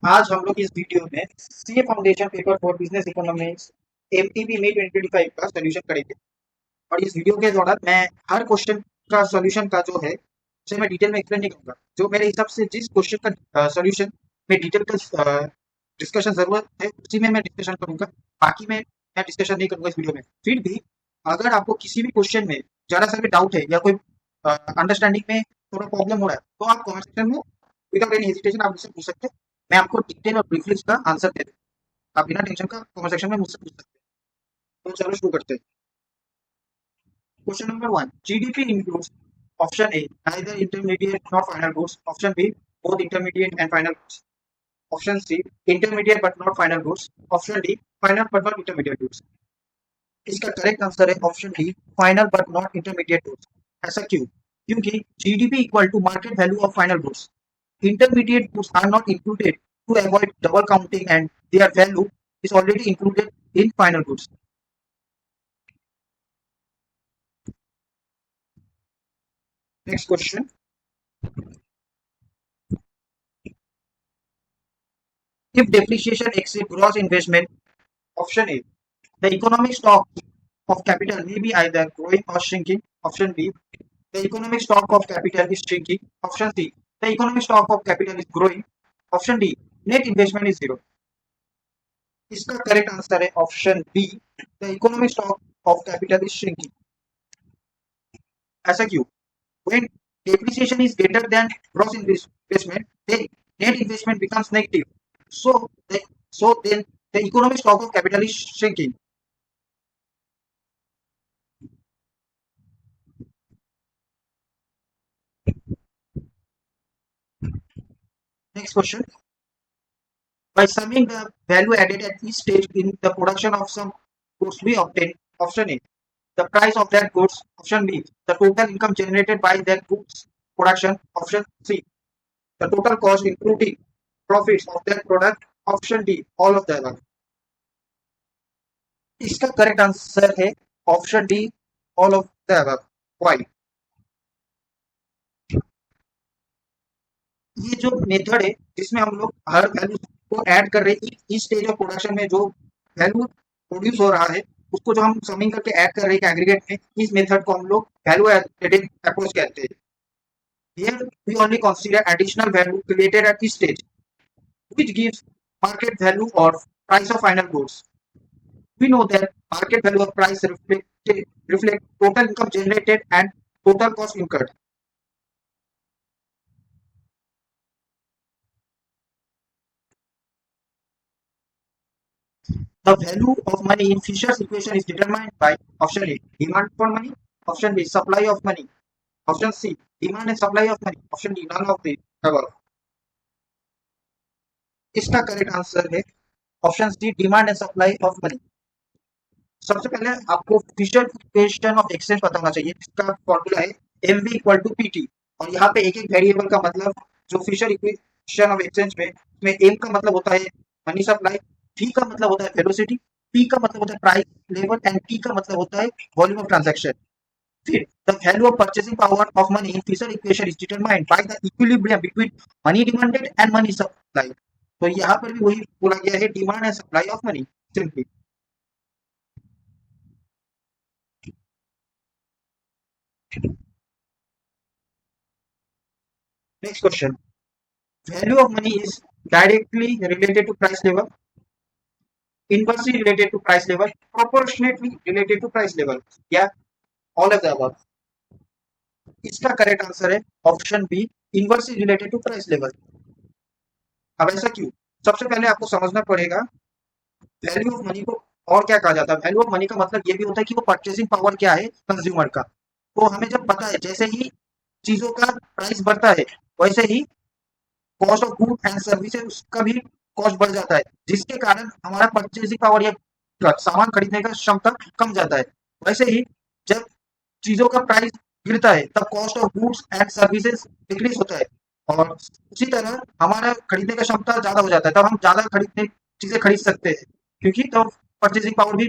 आज हम लोग इस वीडियो में CA foundation paper for business economics MTB May 2025 का सोल्यूशन करेंगे। और इस वीडियो के दौरान मैं हर क्वेश्चन का सोल्यूशन का जो है उसे मैं डिटेल में एक्सप्लेन नहीं करूंगा। जो मेरे हिसाब से जिस क्वेश्चन का सोल्यूशन में डिटेल का डिस्कशन जरूरत है उसी में मैं डिस्कशन करूंगा। बाकी में मैं डिस्कशन नहीं करूंगा इस वीडियो में। फिर भी अगर आपको किसी भी क्वेश्चन में जरा सा भी डाउट है या कोई अंडरस्टैंडिंग में थोड़ा प्रॉब्लम हो रहा है तो आप कमेंट सेक्शन में विदाउट एनी हेजिटेशन आप मुझसे पूछ सकते हैं। मैं आपको डिटेल और ब्रीफली इसका आंसर दे दूँ। आप बिना टेंशन का कमेंट सेक्शन में मुझसे पूछ सकते हैं। तो चलो शुरू करते हैं। Question number 1, GDP includes option A neither intermediate nor final goods, option B both intermediate and final goods, option C intermediate but not final goods, option D final but not intermediate goods। इसका correct answer है option D final but not intermediate goods. ऐसा क्यों? क्योंकि GDP equal to market value of final goods. Intermediate goods are not included to avoid double counting and their value is already included in final goods. Next question. If depreciation exceeds gross investment, option A, the economic stock of capital may be either growing or shrinking. Option B, the economic stock of capital is shrinking. Option C, the economic stock of capital is growing. Option D, net investment is zero. इसका correct answer है option B, the economic stock of capital is shrinking. ऐसा क्यों? When depreciation is greater than gross investment, then net investment becomes negative. So, then the economic stock of capital is shrinking. Next question. By summing the value added at each stage in the production of some goods, we obtain option A, the price of that goods. Option B, the total income generated by that goods production. Option C, the total cost including profits of that product. Option D, all of the above। इसका correct answer है option D, all of the above. Why? ये जो method है जिसमें हम लोग हर value को add कर रहे हैं इस स्टेज ऑफ प्रोडक्शन में जो वैल्यू प्रोड्यूस हो रहा है उसको जो हम समिंग करके ऐड कर रहे हैं एग्रीगेट में, इस मेथड को हम लोग वैल्यू एडेड अप्रोच कहते हैं। Here we only consider additional value created at each stage, which gives market value or price of final goods. We know that market value of price reflect total income generated and total cost incurred. The value of money in Fisher's equation is determined by option A, demand for money, option B, supply of money, option C, demand and supply of money, option D, none of the above। इसका correct answer है option C, demand and supply of money. सबसे पहले आपको Fisher equation of exchange पता होना चाहिए। इसका formula है M V equal to P T. और यहाँ पे एक एक वेरिएबल का मतलब जो फिशर इक्वेशन ऑफ एक्सचेंज में एम का मतलब होता है मनी सप्लाई, वी का मतलब होता है वेलोसिटी, पी का मतलब होता है प्राइस लेवल एंड टी का मतलब होता है वॉल्यूम ऑफ ट्रांजैक्शन। फिर the value of purchasing power of money in Fisher equation is determined by the equilibrium between money demanded and money supply. तो यहाँ पर भी वही बोला गया है, demand and supply of money simply. Next question. Value of money is directly related to price level, inversely related to price level, proportionately related to price level, या all of the above। इसका correct answer है option B, inversely related to price level. अब ऐसा क्यों? सबसे पहले आपको समझना पड़ेगा वैल्यू ऑफ मनी को और क्या कहा जाता है। वैल्यू ऑफ मनी का मतलब ये भी होता है कि वो परचेसिंग पावर क्या है कंज्यूमर का। तो हमें जब पता है जैसे ही चीजों का प्राइस बढ़ता है वैसे ही cost of good and services उसका भी कॉस्ट बढ़ जाता है, जिसके कारण हमारा परचेसिंग पावर या सामान खरीदने का क्षमता कम जाता है। वैसे ही जब चीजों का प्राइस गिरता है तब cost of goods and services decrease होता है और उसी तरह हमारा खरीदने का क्षमता ज्यादा हो जाता है, तब हम ज्यादा खरीदने चीजें खरीद सकते हैं क्योंकि तब परचेसिंग पावर भी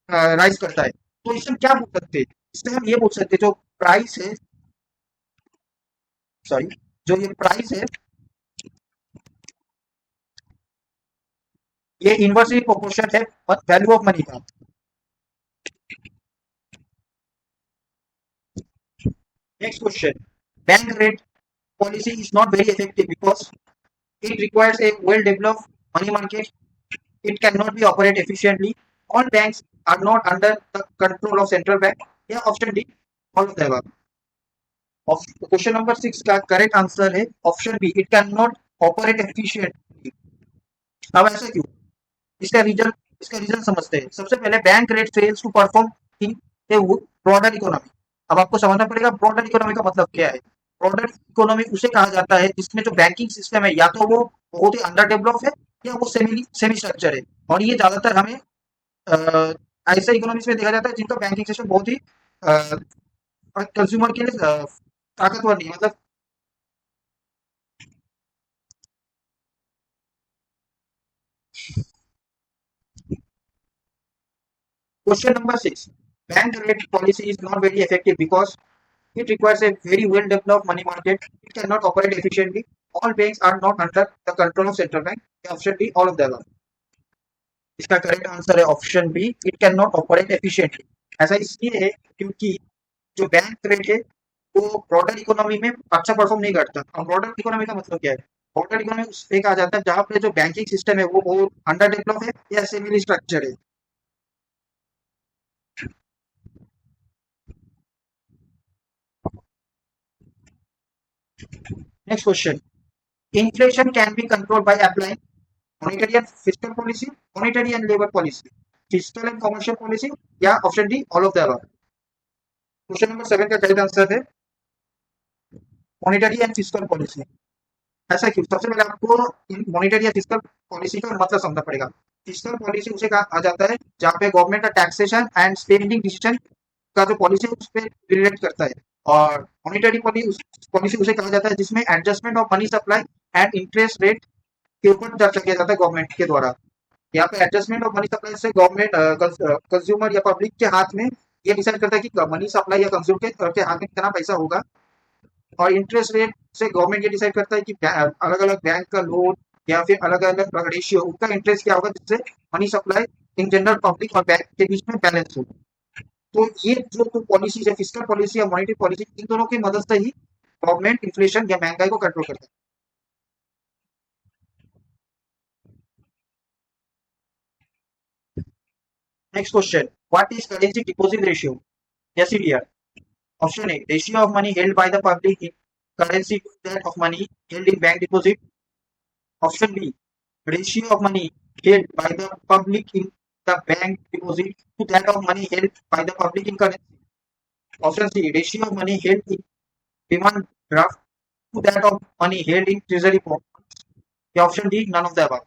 राइज करता है। तो इससे हम क्या बोल सकते हैं? इससे हम ये बोल सकते हैं जो प्राइस है, सॉरी, जो ये प्राइस है ये इनवर्सली प्रोपोर्शन है वैल्यू ऑफ मनी का। Next question, bank rate policy is not very effective because it requires a well-developed money market. It cannot be operated efficiently. All banks are not under the control of central bank. Yeah, option D, all of the above. Question number 6 का correct answer है option B, it can not operate efficiently. अब ऐसा क्यों? इसका reason समझते हैं। सबसे पहले bank rate fails to perform in a broader economy. अब आपको समझना पड़ेगा ब्रॉडर इकोनॉमी का मतलब क्या है। ब्रॉडर इकोनॉमी उसे कहा जाता है जिसमें जो बैंकिंग सिस्टम है या तो वो बहुत ही अंडर डेवलप है या वो सेमी स्ट्रक्चर है। और ये ज्यादातर हमें ऐसे इकोनॉमीज में देखा जाता है जिनका बैंकिंग सिस्टम बहुत ही कंज्यूमर के लिए ताकतवर नहीं, मतलब question number 6, bank rate policy is not very effective because it requires a very well developed money market. It cannot operate efficiently. All banks are not under the control of central bank. Option B, all of the above. इसका correct answer है option B, it can not operate efficiently. ऐसा इसलिए है क्योंकि जो bank rate है वो broader economy में अच्छा परफॉर्म नहीं करता। अब ब्रॉडर इकोनॉमी का मतलब क्या है? ब्रॉडर इकोनॉमी उससे कहा जाता है जहाँ पे जो बैंकिंग सिस्टम है वो अंडर डेवलप है या सेमी स्ट्रक्चर है। Next question, inflation can be controlled by applying monetary and fiscal policy, monetary and labor policy, fiscal and commercial policy, या option D all of the above. Question number 7 का correct answer है monetary and fiscal policy. ऐसा क्यों? सबसे पहले आपको monetary या fiscal policy का मतलब समझना पड़ेगा। फिस्कल पॉलिसी उसे कहा जाता है जहाँ पे गवर्नमेंट का टैक्सेशन एंड स्पेंडिंग डिसीजन का जो पॉलिसी उस पर रिलेट करता है। और मॉनेटरी पॉलिसी उसे कहा जाता है जिसमें adjustment of money supply and interest rate के ऊपर चर्चा किया जाता है गवर्नमेंट के द्वारा। यहाँ पे एडजस्टमेंट ऑफ मनी सप्लाई से गवर्नमेंट कंज्यूमर या पब्लिक के हाथ में ये डिसाइड करता है कि मनी सप्लाई या कंज्यूमर के हाथ में कितना पैसा होगा। और इंटरेस्ट रेट से गवर्नमेंट ये डिसाइड करता है कि अलग अलग बैंक का लोन या फिर अलग अलग रेशियो उसका इंटरेस्ट क्या होगा जिससे money supply in general public और बैंक के बीच में बैलेंस हो। तो ये जो पॉलिसी है फिस्कल पॉलिसी या मॉनेटरी पॉलिसी, इन दोनों की मदद से ही गवर्नमेंट इन्फ्लेशन या महंगाई को कंट्रोल करता है। Next question, what is currency deposit ratio या CDR? Option A, ratio of money held by the public in currency to that of money held in bank deposit. Option B, ratio of money held by the public in the bank deposit to that of money held by the public in currency. Option C, ratio of money held in demand draft to that of money held in treasury bonds. या option D, none of the above.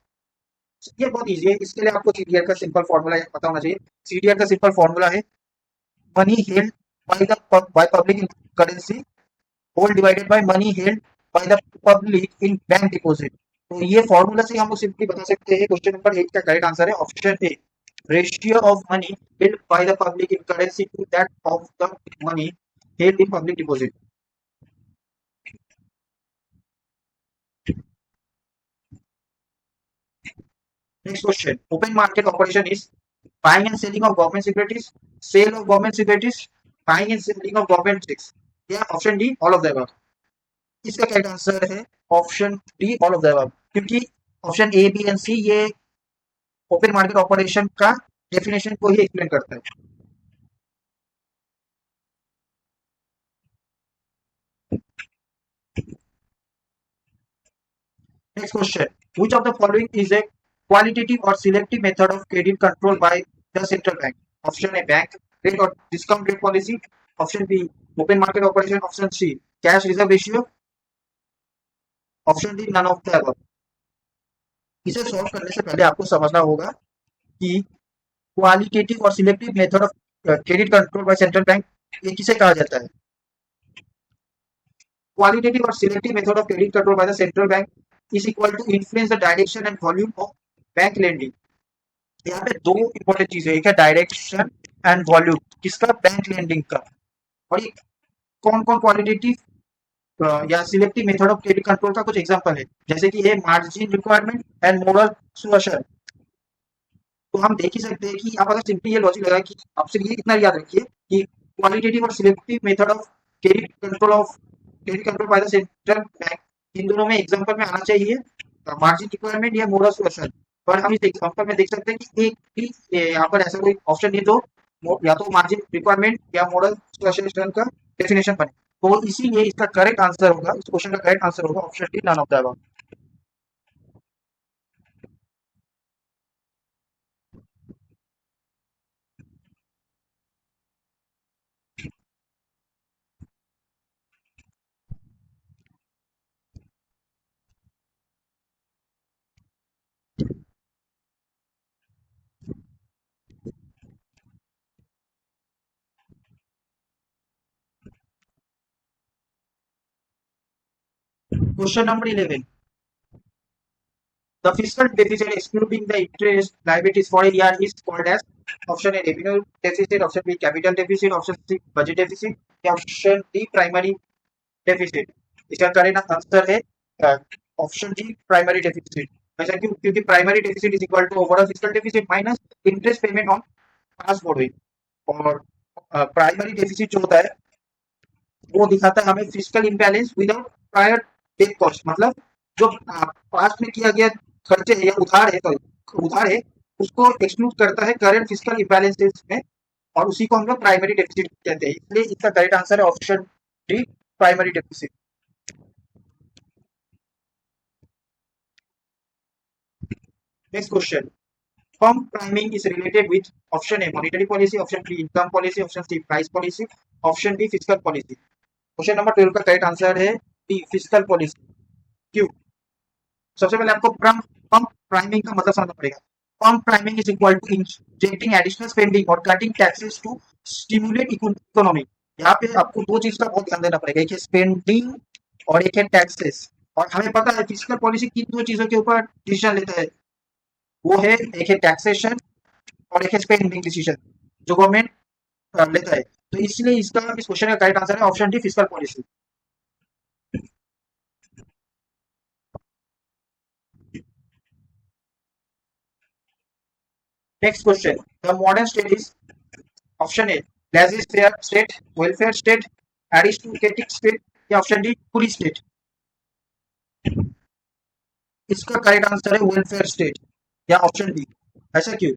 ये बहुत easy है, इसके लिए आपको CDR का simple formula पता होना चाहिए। सीडीआर का सिंपल फॉर्मूला है money held by the by public in currency whole divided by money held by the public in bank deposit. तो ये फॉर्मूला से हम लोग सिंपली बता सकते हैं क्वेश्चन नंबर 8 का करेक्ट आंसर है option A, ratio of money held by the public in currency to that of the money held in public deposit. Next question, open market operation is buying and selling of government securities, sale of government securities, buying and selling of government checks, या option D all of the above. इसका correct answer है option D all of the above, क्योंकि option A B and C ये open market operation का definition को ही explain करता है। Next question, which of the following is a qualitative और selective method of credit control by the central bank? Option A, bank rate और discount rate policy. Option B, open market operation. Option C, cash reserve ratio. Option D, none of the above. इसे solve करने से पहले आपको समझना होगा कि qualitative और selective method of credit control by central bank ये किसे कहा जाता है? Qualitative or selective method of credit control by the central bank is equal to influence the direction and volume of bank lending. यहाँ पे दो important चीजें, एक है डायरेक्शन एंड वॉल्यूम किसका? बैंक लेंडिंग का। और ये कौन कौन क्वालिटेटिव या selective method of credit control का कुछ एग्जांपल है, जैसे कि ये मार्जिन रिक्वायरमेंट एंड मोरल सुअशन। तो हम देख ही सकते हैं कि आप अगर सिंपली ये लॉजिक लगा कि आप सिर्फ ये इतना याद रखिए कि क्वालिटेटिव और selective method of credit control by the central bank, इन दोनों में एग्जांपल में आना चाहिए मार्जिन रिक्वायरमेंट या मोरल सुएशन। पर हम इस एग्जांपल में देख सकते हैं कि एक भी यहाँ पर ऐसा कोई ऑप्शन नहीं जो या तो मार्जिन रिक्वायरमेंट या मोरल सुएशन का डेफिनेशन बने। तो इसीलिए इसका करेक्ट आंसर होगा, इस क्वेश्चन का करेक्ट आंसर होगा option D, none of the above. Question number 11, the fiscal deficit excluding the interest liabilities for a year is called as option A revenue deficit, option B capital deficit, option C budget deficit या option D primary deficit। इसका correct answer है option D primary deficit. ऐसा क्यों? क्योंकि primary deficit is equal to overall fiscal deficit minus interest payment on past borrowing. और primary deficit जो होता है वो दिखाता है हमें fiscal imbalance without prior debt cost, मतलब जो पास्ट में किया गया खर्चे है या उधार है, सॉरी उधार है, उसको एक्सक्लूड करता है करंट फिस्कल इम्बैलेंसेस में, और उसी को हम लोग प्राइमरी डेफिसिट कहते हैं। इसलिए इसका करेक्ट आंसर है option D primary deficit. Next question, firm priming is related with option A monetary policy, option B income policy, option C price policy, option D fiscal policy. Question number 12 का correct answer है D fiscal policy. क्यों? सबसे पहले आपको pump priming का मतलब समझना पड़ेगा। Pump priming is equal to injecting additional spending और cutting taxes to stimulate economy. यहाँ पे आपको दो चीज का बहुत ध्यान देना पड़ेगा, एक है स्पेंडिंग और एक है टैक्सेस। और हमें पता है फिस्कल पॉलिसी किन दो चीजों के ऊपर डिसीजन लेता है, वो है एक है टैक्सेशन और एक है स्पेंडिंग डिसीजन जो गवर्नमेंट लेता है। तो इसलिए इसका इस क्वेश्चन का करेक्ट आंसर है option D fiscal policy. Next question, the modern state is option A legislative state, welfare state, aristocratic state या ऑप्शन डी पुलिस स्टेट। इसका करेक्ट आंसर है वेलफेयर स्टेट या ऑप्शन डी। ऐसा क्यों?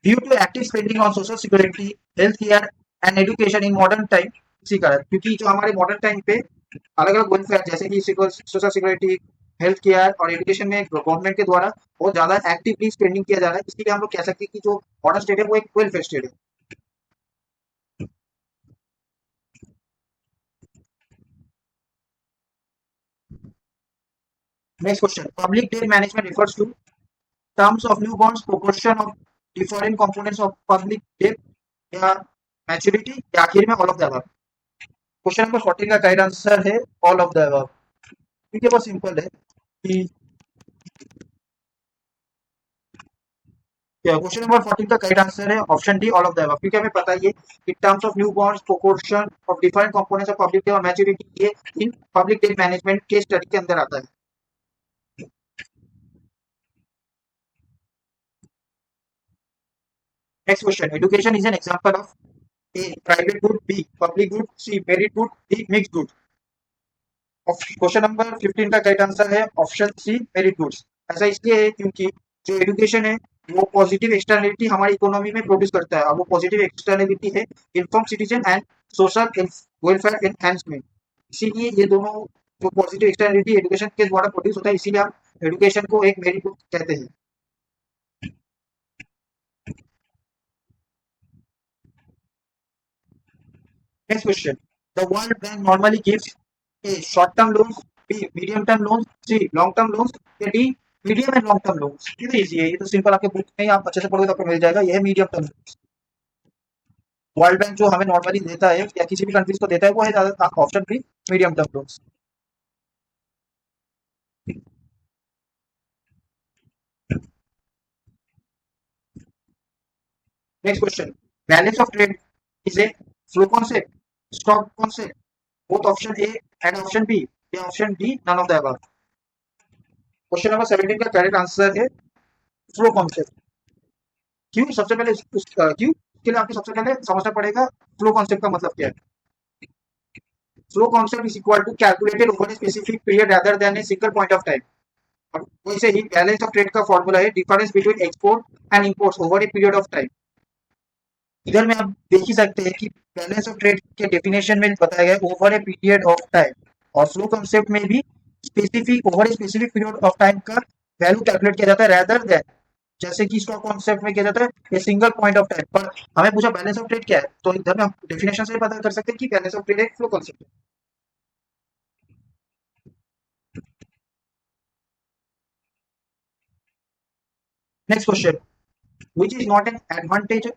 Due to active spending on social security, health care and education in modern time, इसी कारण, क्योंकि जो हमारे मॉडर्न टाइम पे अलग अलग वेलफेयर जैसे कि सोशल सिक्योरिटी, हेल्थ केयर और एजुकेशन में गवर्नमेंट के द्वारा बहुत ज्यादा एक्टिवली स्पेंडिंग किया जा रहा है, इसलिए हम लोग कह सकते हैं कि जो मॉडर्न स्टेट है वो एक वेलफेयर स्टेट है। Next question, public debt management refers to terms of new bonds, proportion of different components of public debt या मैच्योरिटी या आखिर में all of the above. Question number 14 का करेक्ट आंसर है ऑल ऑफ द अबव। क्योंकि बहुत simple है कि क्वेश्चन नंबर 14 का करेक्ट आंसर है option D all of the above, क्योंकि हमें पता है कि terms of new bonds, proportion of different components of public debt और मैच्योरिटी ये इन पब्लिक डेट मैनेजमेंट के स्टडी के अंदर आता है। Next question, education is an example of a private good, B public good, C merit good, D mixed good. Question number 15 का correct answer है option C merit goods. ऐसा इसलिए है क्योंकि जो एजुकेशन है वो पॉजिटिव एक्सटर्नलिटी हमारी इकोनॉमी में प्रोड्यूस करता है, और वो पॉजिटिव एक्सटर्नलिटी है inform citizen and social welfare enhancement. इसीलिए ये दोनों जो पॉजिटिव एक्सटर्नलिटी एजुकेशन के द्वारा प्रोड्यूस होता है, इसीलिए हम एजुकेशन को एक मेरिट गुड कहते हैं। Next question, the world bank normally gives a short term loans, B medium term loans, C long term loans या D medium and long term loans. कितनी इजी है, ये तो सिंपल आपके बुक में आप अच्छे से पढ़ोगे तो आपको मिल जाएगा। यह है मीडियम टर्म। वर्ल्ड बैंक जो हमें नॉर्मली देता है या किसी भी कंट्रीज को देता है वो है ज्यादा option B medium term loans. Next question, balance of trade is a flow concept, stock concept, both option A and option B या option D none of the above. Question number 17 का correct answer है flow concept. क्यों? सबसे पहले क्यों के लिए आपको सबसे पहले समझना पड़ेगा फ्लो कॉन्सेप्ट का मतलब क्या है। Flow concept is equal to calculated over a specific period rather than a single point of time. अब वैसे ही बैलेंस ऑफ ट्रेड का फॉर्मूला है difference between export and imports over a period of time. इधर में आप देख ही सकते हैं कि बैलेंस ऑफ ट्रेड के डेफिनेशन में बताया गया है over a period of time, और फ्लो कॉन्सेप्ट में भी specific over a specific period of time का वैल्यू कैलकुलेट किया जाता है रैदर देन, जैसे कि स्टॉक कॉन्सेप्ट में किया जाता है ए सिंगल पॉइंट ऑफ टाइम। पर हमें पूछा बैलेंस ऑफ ट्रेड क्या है, तो इधर में हम डेफिनेशन से पता कर सकते हैं कि बैलेंस ऑफ ट्रेड एक फ्लो कॉन्सेप्ट है। Next question, which is not an advantage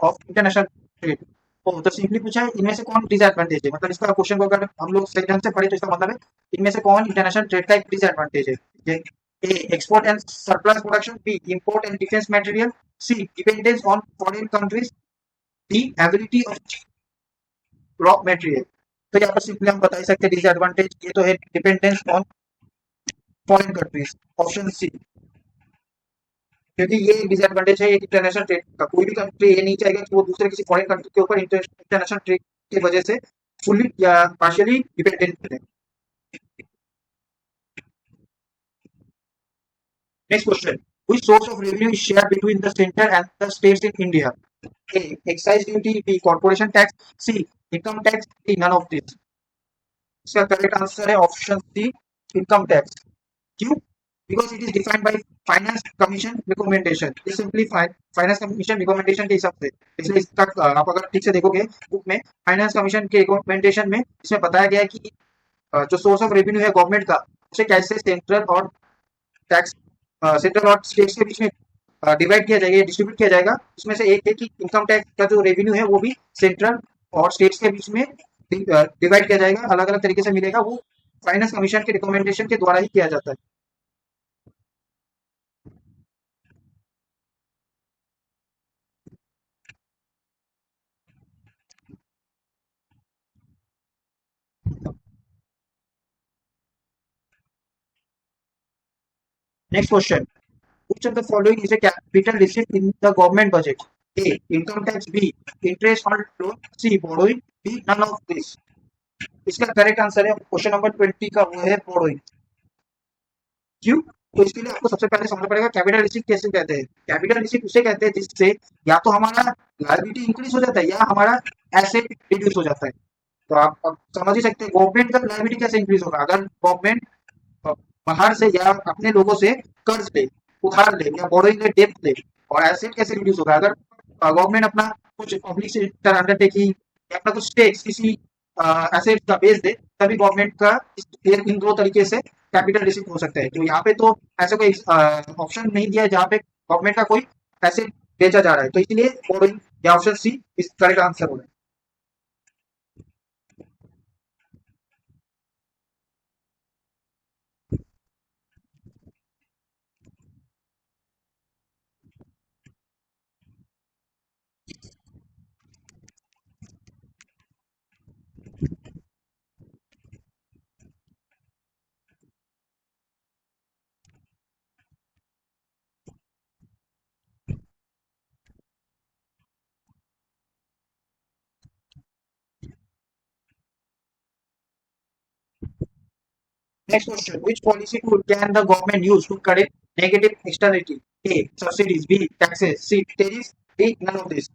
of international trade. तो सिंपली पूछा है इनमें से कौन डिसएडवांटेज है, मतलब इसका क्वेश्चन को अगर हम लोग सही ढंग से पढ़े तो इसका मतलब है इनमें से कौन इंटरनेशनल ट्रेड का एक डिसएडवांटेज है। ये A export and surplus production, B import and defence material, C dependence on foreign countries, D ability of raw material. तो यहाँ पर सिंपली हम बता ही सकते हैं डिसएडवांटेज ये तो है dependence on foreign countries, option C. क्योंकि ये डिसएडवांटेज है इंटरनेशनल ट्रेड का, कोई भी कंट्री ये नहीं चाहेगा कि वो दूसरे किसी फॉरेन कंट्री के ऊपर इंटरनेशनल ट्रेड की वजह से फुल्ली या पार्शियली डिपेंडेंट है। Next question, which source of revenue is shared between the centre and the states in India. A excise duty, B corporation tax, C income tax, D none of this. इसका correct answer है option C income tax. क्यों? Because it is defined by finance commission recommendation, ये simply finance commission recommendation के हिसाब से। इसलिए इसका आप अगर ठीक से देखोगे बुक में फाइनेंस कमीशन के रिकमेंडेशन में इसमें बताया गया है कि जो सोर्स ऑफ रेवेन्यू है गवर्नमेंट का उसे कैसे सेंट्रल और टैक्स सेंट्रल और स्टेट्स के बीच में डिवाइड किया जाएगा, डिस्ट्रीब्यूट किया जाएगा। उसमें से एक है कि इनकम टैक्स का जो रेवेन्यू है वो भी सेंट्रल और स्टेट्स के बीच में डिवाइड किया जाएगा, अलग अलग तरीके से मिलेगा, वो फाइनेंस कमीशन के रिकमेंडेशन के द्वारा ही किया जाता है। Next question, which of the following is a capital receipt in the government budget? A income tax, B interest on loan, C borrowing, D none of this। इसका करेक्ट आंसर है question number 20 का, वो है borrowing. क्यों? तो इसके लिए आपको सबसे पहले समझना पड़ेगा कैपिटल रिसीट कैसे कहते हैं। कैपिटल रिसीट उसे कहते हैं जिससे या तो हमारा लायबिलिटी इंक्रीज हो जाता है या हमारा एसेट रिड्यूस हो जाता है। तो आप अब समझ ही सकते हैं गवर्नमेंट का लायबिलिटी कैसे इंक्रीज होगा, अगर गवर्नमेंट बाहर से या अपने लोगों से कर्ज ले, उधार ले या बोरोइंग ले, डेब्ट ले। और एसेट कैसे रिड्यूस होगा, अगर गवर्नमेंट अपना कुछ पब्लिक सेक्टर अंडरटेकिंग या अपना कुछ स्टेक्स किसी एसेट का बेच दे, तभी गवर्नमेंट का इन दो तरीके से कैपिटल रिसीट हो सकता है। तो यहाँ पे तो ऐसा कोई ऑप्शन नहीं दिया है जहाँ पे गवर्नमेंट का कोई एसेट बेचा जा रहा है, तो इसलिए बोरोइंग या ऑप्शन सी इस करेक्ट आंसर होगा। Next question, which policy tool can the government use to correct negative externality? A. Subsidies, B. Taxes, C. Tariffs, D. None of this।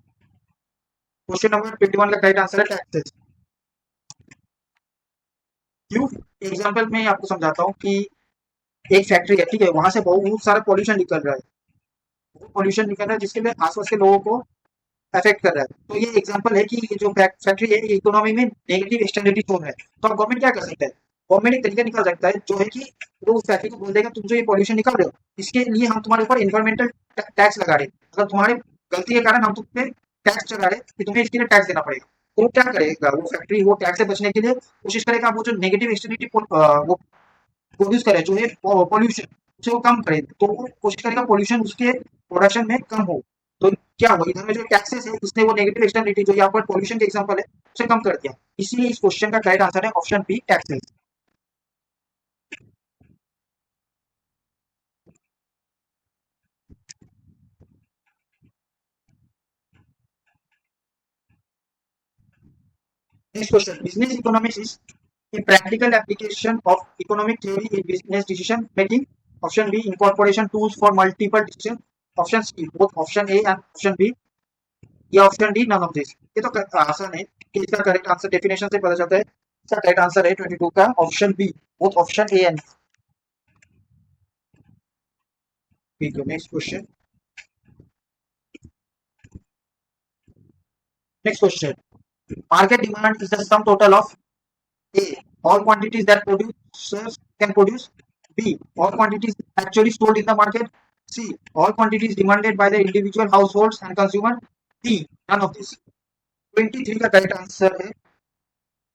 Question number 21 का करेक्ट आंसर है taxes. क्यों? Example में आपको समझाता हूँ कि एक फैक्ट्री है, ठीक है, वहां से बहुत सारा पॉल्यूशन निकल रहा है, वो पॉल्यूशन निकल रहा है जिसके लिए आसपास के लोगों को अफेक्ट कर रहा है। तो ये एग्जांपल है कि ये जो फैक्ट्री है ये इकोनॉमी में नेगेटिव एक्सटर्नलिटी शो है। तो अब गवर्नमेंट क्या कर सकता है, गवर्नमेंट एक तरीका निकाल सकता है जो है कि वो उस फैक्ट्री को बोल देगा तुम जो ये पॉल्यूशन निकाल रहे हो इसके लिए हम तुम्हारे ऊपर इन्वायरमेंटल टैक्स लगा रहे हैं, अगर तुम्हारे गलती के कारण हम तुम पे टैक्स लगा रहे हैं कि तुम्हें इसके लिए टैक्स देना पड़ेगा। तो वो क्या करेगा, वो फैक्ट्री वो टैक्स से बचने के लिए कोशिश करेगा वो जो नेगेटिव एक्सटर्नलिटी वो प्रोड्यूस करे जो है पॉल्यूशन, उसे वो कम करे, तो वो कोशिश करेगा पॉल्यूशन उसके प्रोडक्शन में कम हो। तो क्या हुआ, इधर में जो टैक्सेस है उसने वो नेगेटिव एक्सटर्नलिटी जो यहाँ पर पॉल्यूशन के एग्जांपल है उसे कम कर दिया, इसलिए इस क्वेश्चन का करेक्ट आंसर है option B taxes. Next question. Business economics is a practical application of economic theory in business decision making. Option B, incorporation tools for multiple decision. Option C, both option A and option B. या option D none of this. ये तो आसान है कि इसका correct answer definition से पता चलता है। इसका करेक्ट आंसर है 22 का option B, both option A and. ठीक है, next question. Next question. Market demand is the sum total of A, all quantities that producers can produce. B, all quantities actually stored in the market. C, all quantities demanded by the individual households and consumer. D, none of this। 23 का correct answer है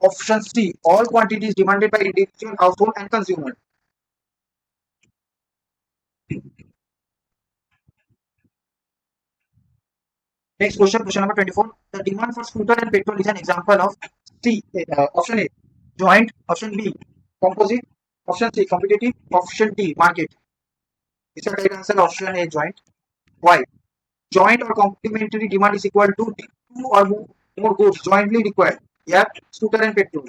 option C, all quantities demanded by individual household and consumer। Next question, question number 24. The demand for scooter and petrol is an example of C, option A, joint, option B, composite, option C, competitive, option D, market। इसका correct answer option A, joint. Why? Joint or complementary demand is equal to two or more goods jointly required। Yeah, scooter and petrol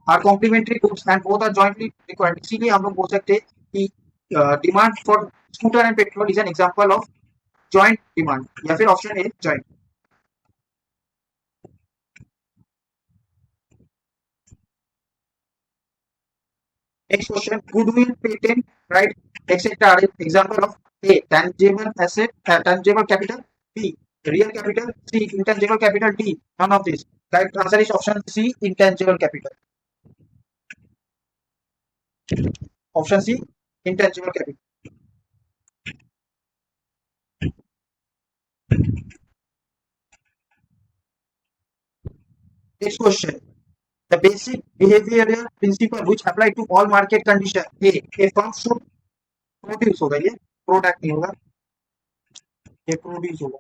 are complementary goods and both are jointly required। इसीलिए हम लोग बोल सकते हैं कि demand for scooter and petrol is an example of joint demand, या फिर option A, joint. Next question. Goodwill, patent, right, etc. are example of A, tangible asset, tangible capital. B, real capital. C, intangible capital. D, none of this। Correct answer is option C, intangible capital। Option C, intangible capital। Next question. The basic behavioral principle which apply to all market condition। A firm should produce होगा, ये product नहीं होगा, ये produce होगा।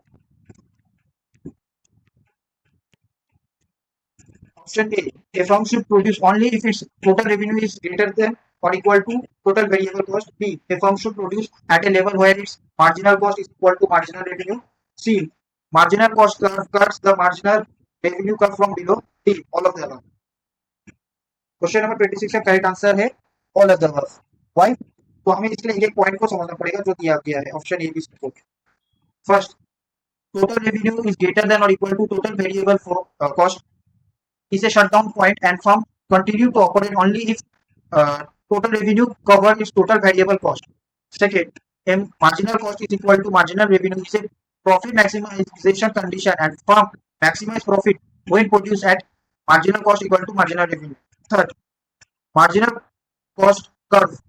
Option A, a firm should produce only if its total revenue is greater than or equal to total variable cost। B, a firm should produce at a level where its marginal cost is equal to marginal revenue। C, marginal cost cuts the marginal revenue curve from below। D, all of the above। Question number 26 का correct answer है all of the above. Why? तो हमें इसके लिए एक point को समझना पड़ेगा जो दिया गया है ऑप्शन ए, बी, सी को। First, total revenue is greater than or equal to total variable cost is a shutdown point and firm continue to operate only if total revenue covers its total variable cost। Second, marginal cost is equal to marginal revenue is a profit maximization condition and firm maximize profit when produced at marginal cost equal to marginal revenue। Third, marginal cost curve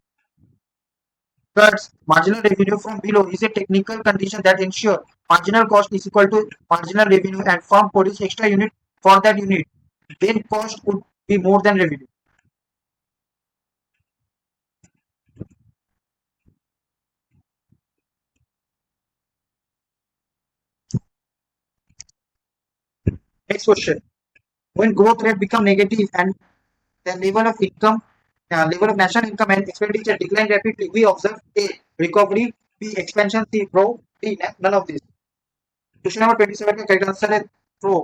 cuts marginal revenue from below is a technical condition that ensure marginal cost is equal to marginal revenue and firm produce extra unit for that unit, then cost would be more than revenue। Next question. When growth rate become negative and the level of income, level of national income and expenditure decline rapidly, we observe A, recovery, B, expansion, C, growth, D, none of this। Question number 27 का correct answer है pro.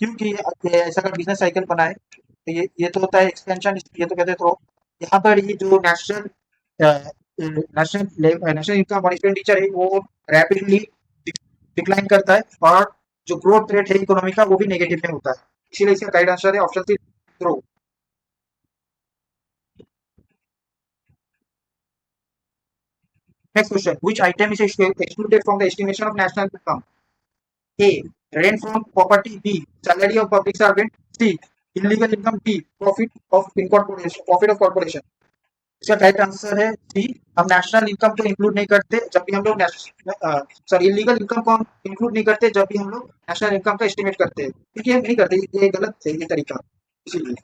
क्योंकि ऐसा का business cycle बना है, तो ये तो होता है एक्सपेंशन, ये तो कहते हैं थ्रो। यहाँ पर ये जो नेशनल नेशनल इनकम और एक्सपेंडिचर है वो रैपिडली डिक्लाइन करता है, और जो ग्रोथ रेट है इकोनॉमी का वो भी नेगेटिव में होता है। इसीलिए इसका करेक्ट आंसर है option C, throw. Next question. Which item is excluded from the estimation of national income? A, rent from property। B, salary of public servant। C, illegal income। D, profit of incorporation, profit of corporation। इसका correct answer है सी। हम national income को include नहीं करते जब भी हम लोग सॉरी इलीगल इनकम को हम इंक्लूड नहीं करते जब भी हम लोग नेशनल इनकम का एस्टिमेट करते हैं, क्योंकि हम नहीं करते, ये गलत है ये तरीका, इसीलिए।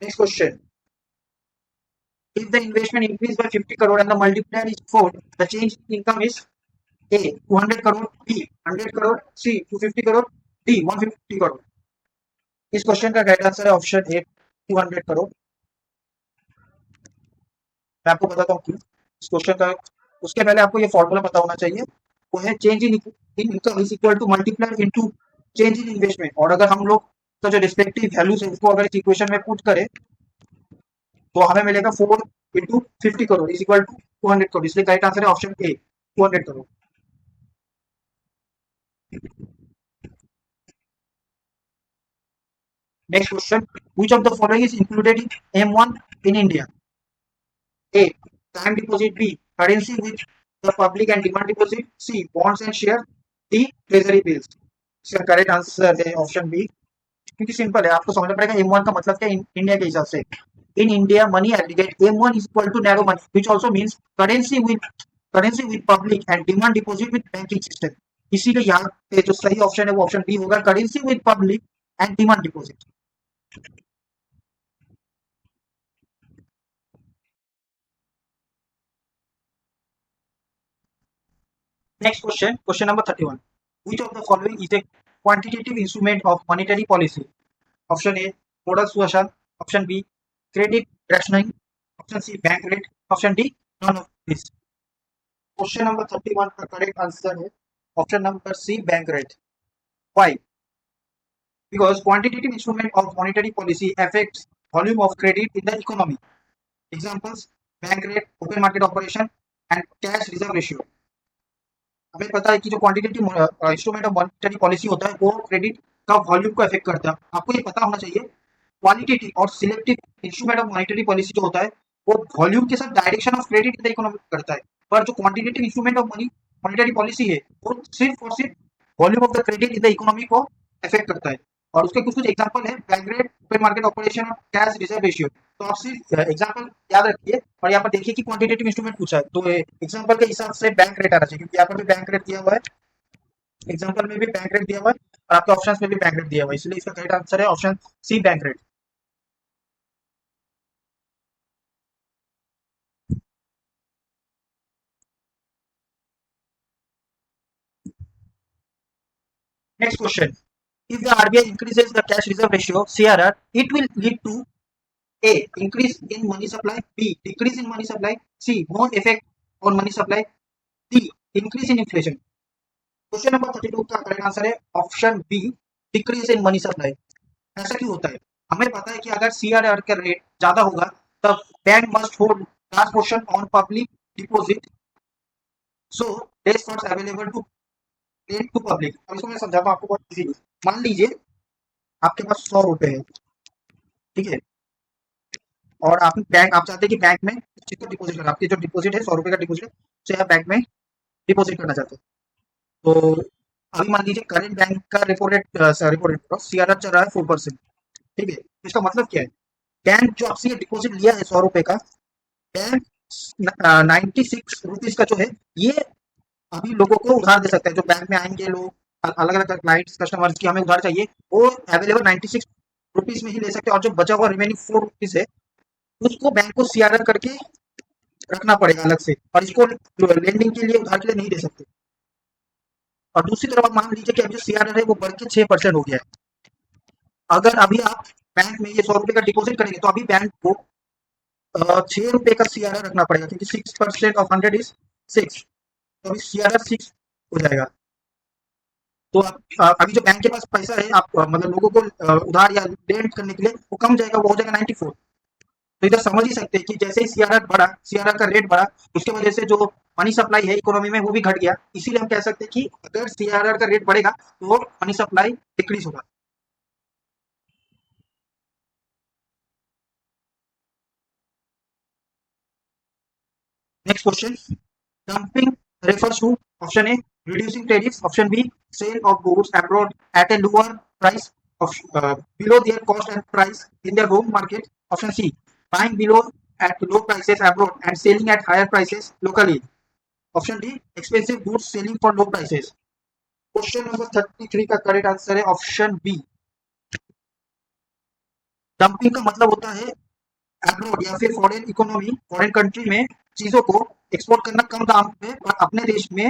Next question. If the investment increased by 50 crore and the multiplier is 4, the change in income is A, 200 crore, B, 100 crore, C, 250 crore, D, 150 crore। इस क्वेश्चन का राइट आंसर है ऑप्शन ए, 200 करोड़। मैं आपको बताता हूँ कि इस क्वेश्चन का उसके पहले आपको ये फॉर्मूला पता होना चाहिए, वो है change in income is equal to multiply into change in investment. और अगर हम लोग तो जो रिस्पेक्टिव वैल्यूज है उसको अगर इस इक्वेशन में पुट करें तो हमें मिलेगा 4 into 50 crore is equal to 200 crore. इसलिए करेक्ट आंसर है option A, 200 crore. Next question, which of the following is included in M1 in India? A. Time deposit. B. Currency with the public and demand deposit. C. Bonds and share. D. Treasury bills. इसका correct answer है option B, क्योंकि simple है, आपको समझना पड़ेगा M1 का मतलब क्या है इंडिया के हिसाब से। In India money aggregate M1 is equal to narrow money, which also means currency with public and demand deposit with banking system। इसीलिए यहाँ पे जो सही ऑप्शन है वो ऑप्शन बी होगा, currency with public and demand deposit. Next question, question number 31. Which of the following is a quantitative instrument of monetary policy? Option A, modal suasion. Option B, credit rationing. Option C, bank rate. Option D, none of this. Question number 31 का correct answer है option number C, bank rate. Why? Because quantitative instrument of monetary policy affects volume of credit in the economy. Examples, bank rate, open market operation and cash reserve ratio. हमें पता है कि जो quantitative instrument of monetary policy होता है वो credit का volume को अफेक्ट करता है। आपको ये पता होना चाहिए, क्वालिटेटिव और selective instrument of monetary policy जो होता है वो वॉल्यूम के साथ direction of credit in the economy करता है, पर जो quantitative instrument of monetary policy है वो सिर्फ और सिर्फ volume of the credit in the economy को अफेक्ट करता है। और उसके कुछ कुछ एग्जांपल है, bank rate, open market operation और कैश रिजर्व रेशियो। तो आप सिर्फ एग्जांपल याद रखिए और यहाँ पर देखिए कि क्वांटिटेटिव इंस्ट्रूमेंट पूछा है तो एग्जांपल के हिसाब से बैंक रेट आना चाहिए, क्योंकि यहाँ पर भी बैंक रेट दिया हुआ है, एग्जांपल में भी बैंक रेट दिया हुआ है और आपके ऑप्शंस में भी बैंक रेट दिया हुआ है, इसलिए इसका करेक्ट आंसर है option C, bank rate. Next question, if the RBI increases the cash reserve ratio CRR, it will lead to A. Increase in money supply. B. Decrease in money supply. C. No effect on money supply. D. Increase in inflation. Question number 32 का correct answer है option B, decrease in money supply. ऐसा क्यों होता है? हमें पता है कि अगर सीआरआर का रेट ज्यादा होगा तब bank must hold large portion on public deposit, so less funds available to lend to public. अब इसको मैं समझाता हूं आपको बहुत इजीली। मान लीजिए आपके पास 100 रुपए है, ठीक है, और आप चाहते हैं कि बैंक में चीज को डिपॉजिट करना, आपकी जो डिपॉजिट है 100 रुपए का डिपॉजिट उसे आप बैंक में डिपॉजिट करना चाहते हैं। तो अभी मान लीजिए करेंट बैंक का रेपो रेट सीआरआर चल रहा है 4%, ठीक है। इसका मतलब क्या है? बैंक जो आपसे डिपॉजिट लिया है 100 रुपए का, बैंक 96 रुपीज का जो है ये अभी लोगों को उधार दे सकता है। जो बैंक में आएंगे लोग, अलग अलग क्लाइंट्स कस्टमर्स की हमें उधार चाहिए, वो अवेलेबल 96 रुपीज में ही ले सकते हैं, और जो बचा हुआ रिमेनिंग 4 रुपीज है उसको बैंक को सीआरआर करके रखना पड़ेगा अलग से, और इसको लेंडिंग के लिए उधार के लिए नहीं दे सकते। और दूसरी तरफ मान लीजिए कि अभी जो सीआरआर है वो बढ़ के 6% हो गया है। अगर अभी आप बैंक में ये 100 रुपए का डिपॉजिट करेंगे तो अभी बैंक को 6 रुपए का सीआरआर रखना पड़ेगा, क्योंकि 6% ऑफ 100 इज 6, तो अभी सीआरआर 6 हो जाएगा। तो अभी जो बैंक के पास पैसा है आप मतलब लोगों को उधार या लेंड करने के लिए वो कम जाएगा, वो हो जाएगा 94। तो इधर समझ ही सकते हैं कि जैसे ही सीआरआर बढ़ा, सीआरआर का रेट बढ़ा, उसके वजह से जो मनी सप्लाई है इकोनॉमी में वो भी घट गया। इसीलिए हम कह सकते हैं कि अगर सीआरआर का रेट बढ़ेगा तो मनी सप्लाई डिक्रीज होगा। Next question, dumping refers to option A, reducing tariffs. Option B, sale of goods abroad at a lower price of below their cost and price in their home market. Option C, buying below at low prices abroad and selling at higher prices locally. Option D, expensive goods selling for low prices. Question number 33 का correct answer है option B. Dumping का मतलब होता है abroad या फिर foreign economy, foreign country में चीजों को एक्सपोर्ट करना कम दाम पे और अपने देश में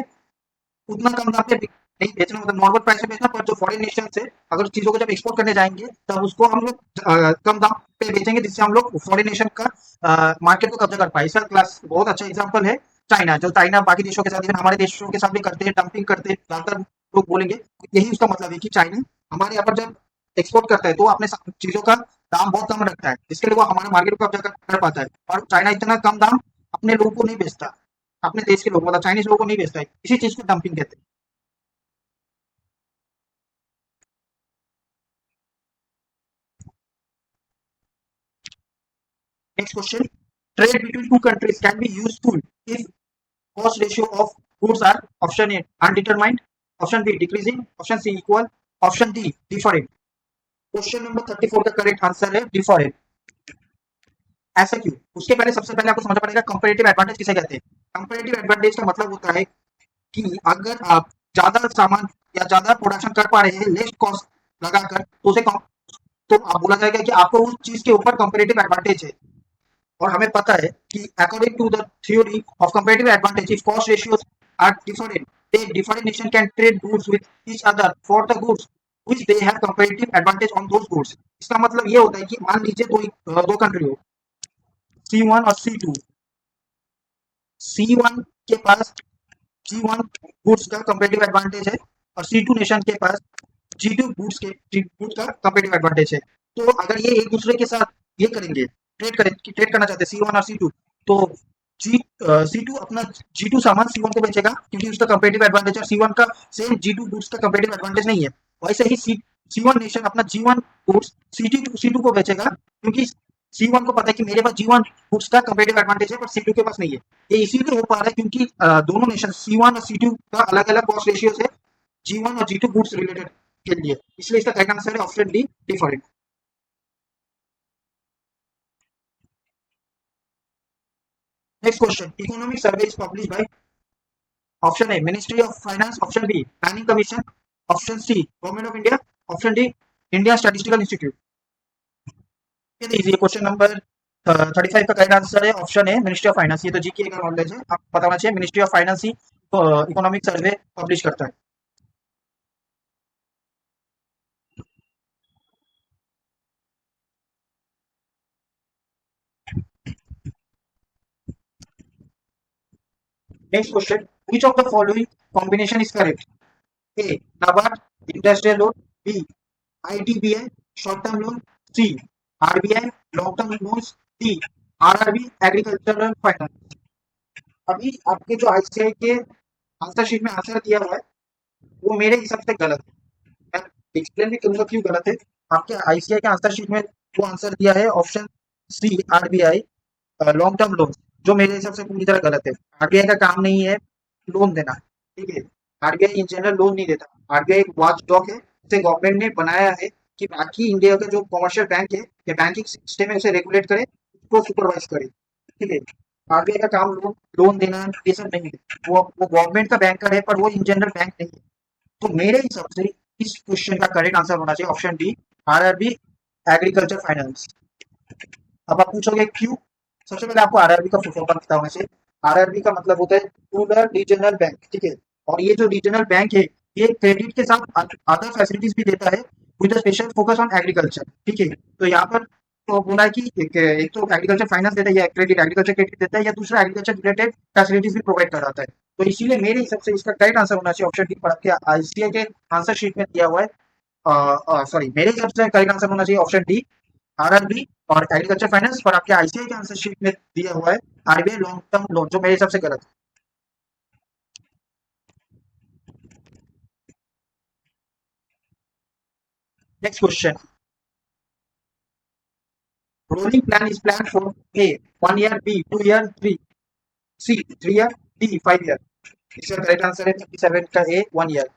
उतना कम दाम पे नहीं बेचना, मतलब नॉर्मल प्राइस पे बेचना। पर जो फॉरेन नेशन से अगर चीजों को जब एक्सपोर्ट करने जाएंगे तब उसको हम लोग कम दाम पे बेचेंगे, जिससे हम लोग फॉरेन नेशन का मार्केट को कब्जा कर पाए। इसका क्लास बहुत अच्छा एग्जांपल है चाइना, जो चाइना बाकी देशों के साथ इवन हमारे देशों के साथ भी करते हैं, डंपिंग करते हैं, ज्यादातर लोग बोलेंगे। यही उसका मतलब है कि चाइना हमारे यहाँ पर जब एक्सपोर्ट करता है तो अपने चीजों का दाम बहुत कम रखता है, जिसके लिए वो हमारे मार्केट को कब्जा कर पाता है। और चाइना इतना कम दाम अपने लोगों को नहीं बेचता, अपने देश के लोग मतलब चाइनीज लोगों को नहीं बेचता है, इसी चीज को डंपिंग कहते हैं। Next question, trade between two countries can be useful if cost ratio of goods are option A undetermined, option B decreasing, option C equal, option D different. Question number 34 का करेक्ट आंसर है different. ऐसा क्यों? उसके पहले सबसे पहले आपको समझना पड़ेगा कंपैरेटिव एडवांटेज किसे कहते हैं। कंपैरेटिव एडवांटेज का मतलब होता है कि अगर आप ज्यादा सामान या ज्यादा प्रोडक्शन कर पा रहे हैं लेस कॉस्ट लगाकर, तो उसे तो आप बोला जाएगा कि आपको उस चीज के ऊपर कंपैरेटिव एडवांटेज है। और हमें पता है कि according to the theory of comparative advantage, if cost ratios are different, they different nation can trade goods with each other for the goods which they have comparative advantage on those goods. इसका मतलब ये होता है कि मान लीजिए दो country हो, C1 और C2। C1 के पास G1 गुड्स का कंपैरेटिव एडवांटेज है और C2 नेशन के पास G2 गुड्स का कंपैरेटिव एडवांटेज है। तो अगर ये एक दूसरे के साथ ये करेंगे, ट्रेड करना चाहते हैं C1 और C2, तो C2 अपना G2 सामान C1 को बेचेगा क्योंकि उसका कंपैरेटिव एडवांटेज है, C1 का सेम G2 गुड्स का कंपैरेटिव एडवांटेज नहीं है। वैसे ही C1 नेशन अपना G1 गुड्स C2 को बेचेगा क्योंकि C1 को पता है कि मेरे पास G1 गुड्स का कंपैरेटिव एडवांटेज है पर C2 के पास नहीं है। ये इसीलिए हो पा रहा है क्योंकि दोनों नेशन C1 और C2 का अलग अलग कॉस्ट रेशियो है G1 और G2 गुड्स रिलेटेड के लिए, इसलिए इसका करेक्ट आंसर है option D different. Next question, economic survey is publish by option A ministry of finance, option B planning commission, option C government of India, option D India statistical institute. ये देखिए question number 35 का correct answer है option A ministry of finance. ये तो GK का knowledge है, आपको पता होना चाहिए, मिनिस्ट्री ऑफ फाइनेंस ही इकोनॉमिक सर्वे पब्लिश करता है। Next question, which of the following combination is correct? A NABARD industrial loan, B IDBI short term loan, C RBI long term loans, D RRB agricultural finance. अभी आपके जो ICI के answer sheet में answer दिया हुआ है वो मेरे हिसाब से गलत है। मैं एक्सप्लेन भी करूंगा क्यों गलत है। आपके आईसीआई के आंसर शीट में वो आंसर दिया है option C RBI long term loan, जो मेरे हिसाब से पूरी तरह गलत है। आरबीआई का काम नहीं है लोन देना, ठीक है। आरबीआई इन जनरल लोन नहीं देता। आरबीआई एक वॉच डॉग है, इसे गवर्नमेंट ने बनाया है कि बाकी इंडिया का जो कमर्शियल बैंक है या बैंकिंग सिस्टम है उसे रेगुलेट करे, उसको सुपरवाइज करे, ठीक है। आरबीआई का काम लोन देना ये सब नहीं है। वो गवर्नमेंट का बैंकर है पर वो इन जनरल बैंक नहीं है। तो मेरे हिसाब से इस क्वेश्चन का करेक्ट आंसर होना चाहिए option D RRB agriculture finance. अब आप पूछोगे क्यों? सबसे पहले आपको आरआरबी का फुल फॉर्म पता होना चाहिए। आरआरबी का मतलब होता है रूरल रीजनल बैंक, ठीक है। और ये जो रीजनल बैंक है ये क्रेडिट के साथ अदर फैसिलिटीज भी देता है with special focus on agriculture, ठीक है। तो यहाँ पर तो बोला है कि एक तो एग्रीकल्चर फाइनेंस देता है या क्रेडिट एग्रीकल्चर क्रेडिट देता है या दूसरा एग्रीकल्चर रिलेटेड फैसिलिटीज भी प्रोवाइड कराता है। तो इसीलिए मेरे हिसाब से इसका करेक्ट आंसर होना चाहिए ऑप्शन डी पर आपके आईसीआई के आंसर शीट में दिया हुआ है। सॉरी, मेरे हिसाब से करेक्ट आंसर होना चाहिए ऑप्शन डी आरआरबी और एग्रीकल्चर फाइनेंस, पर आपके आईसीआई के आंसर शीट में दिया हुआ है आरबीआई लॉन्ग टर्म लोन, जो मेरे हिसाब से गलत है। Next question, rolling plan is plan for A 1 year, B 2 year, C 3 year, D 5 year. इसका करेक्ट आंसर है 37 का ए 1 ईयर।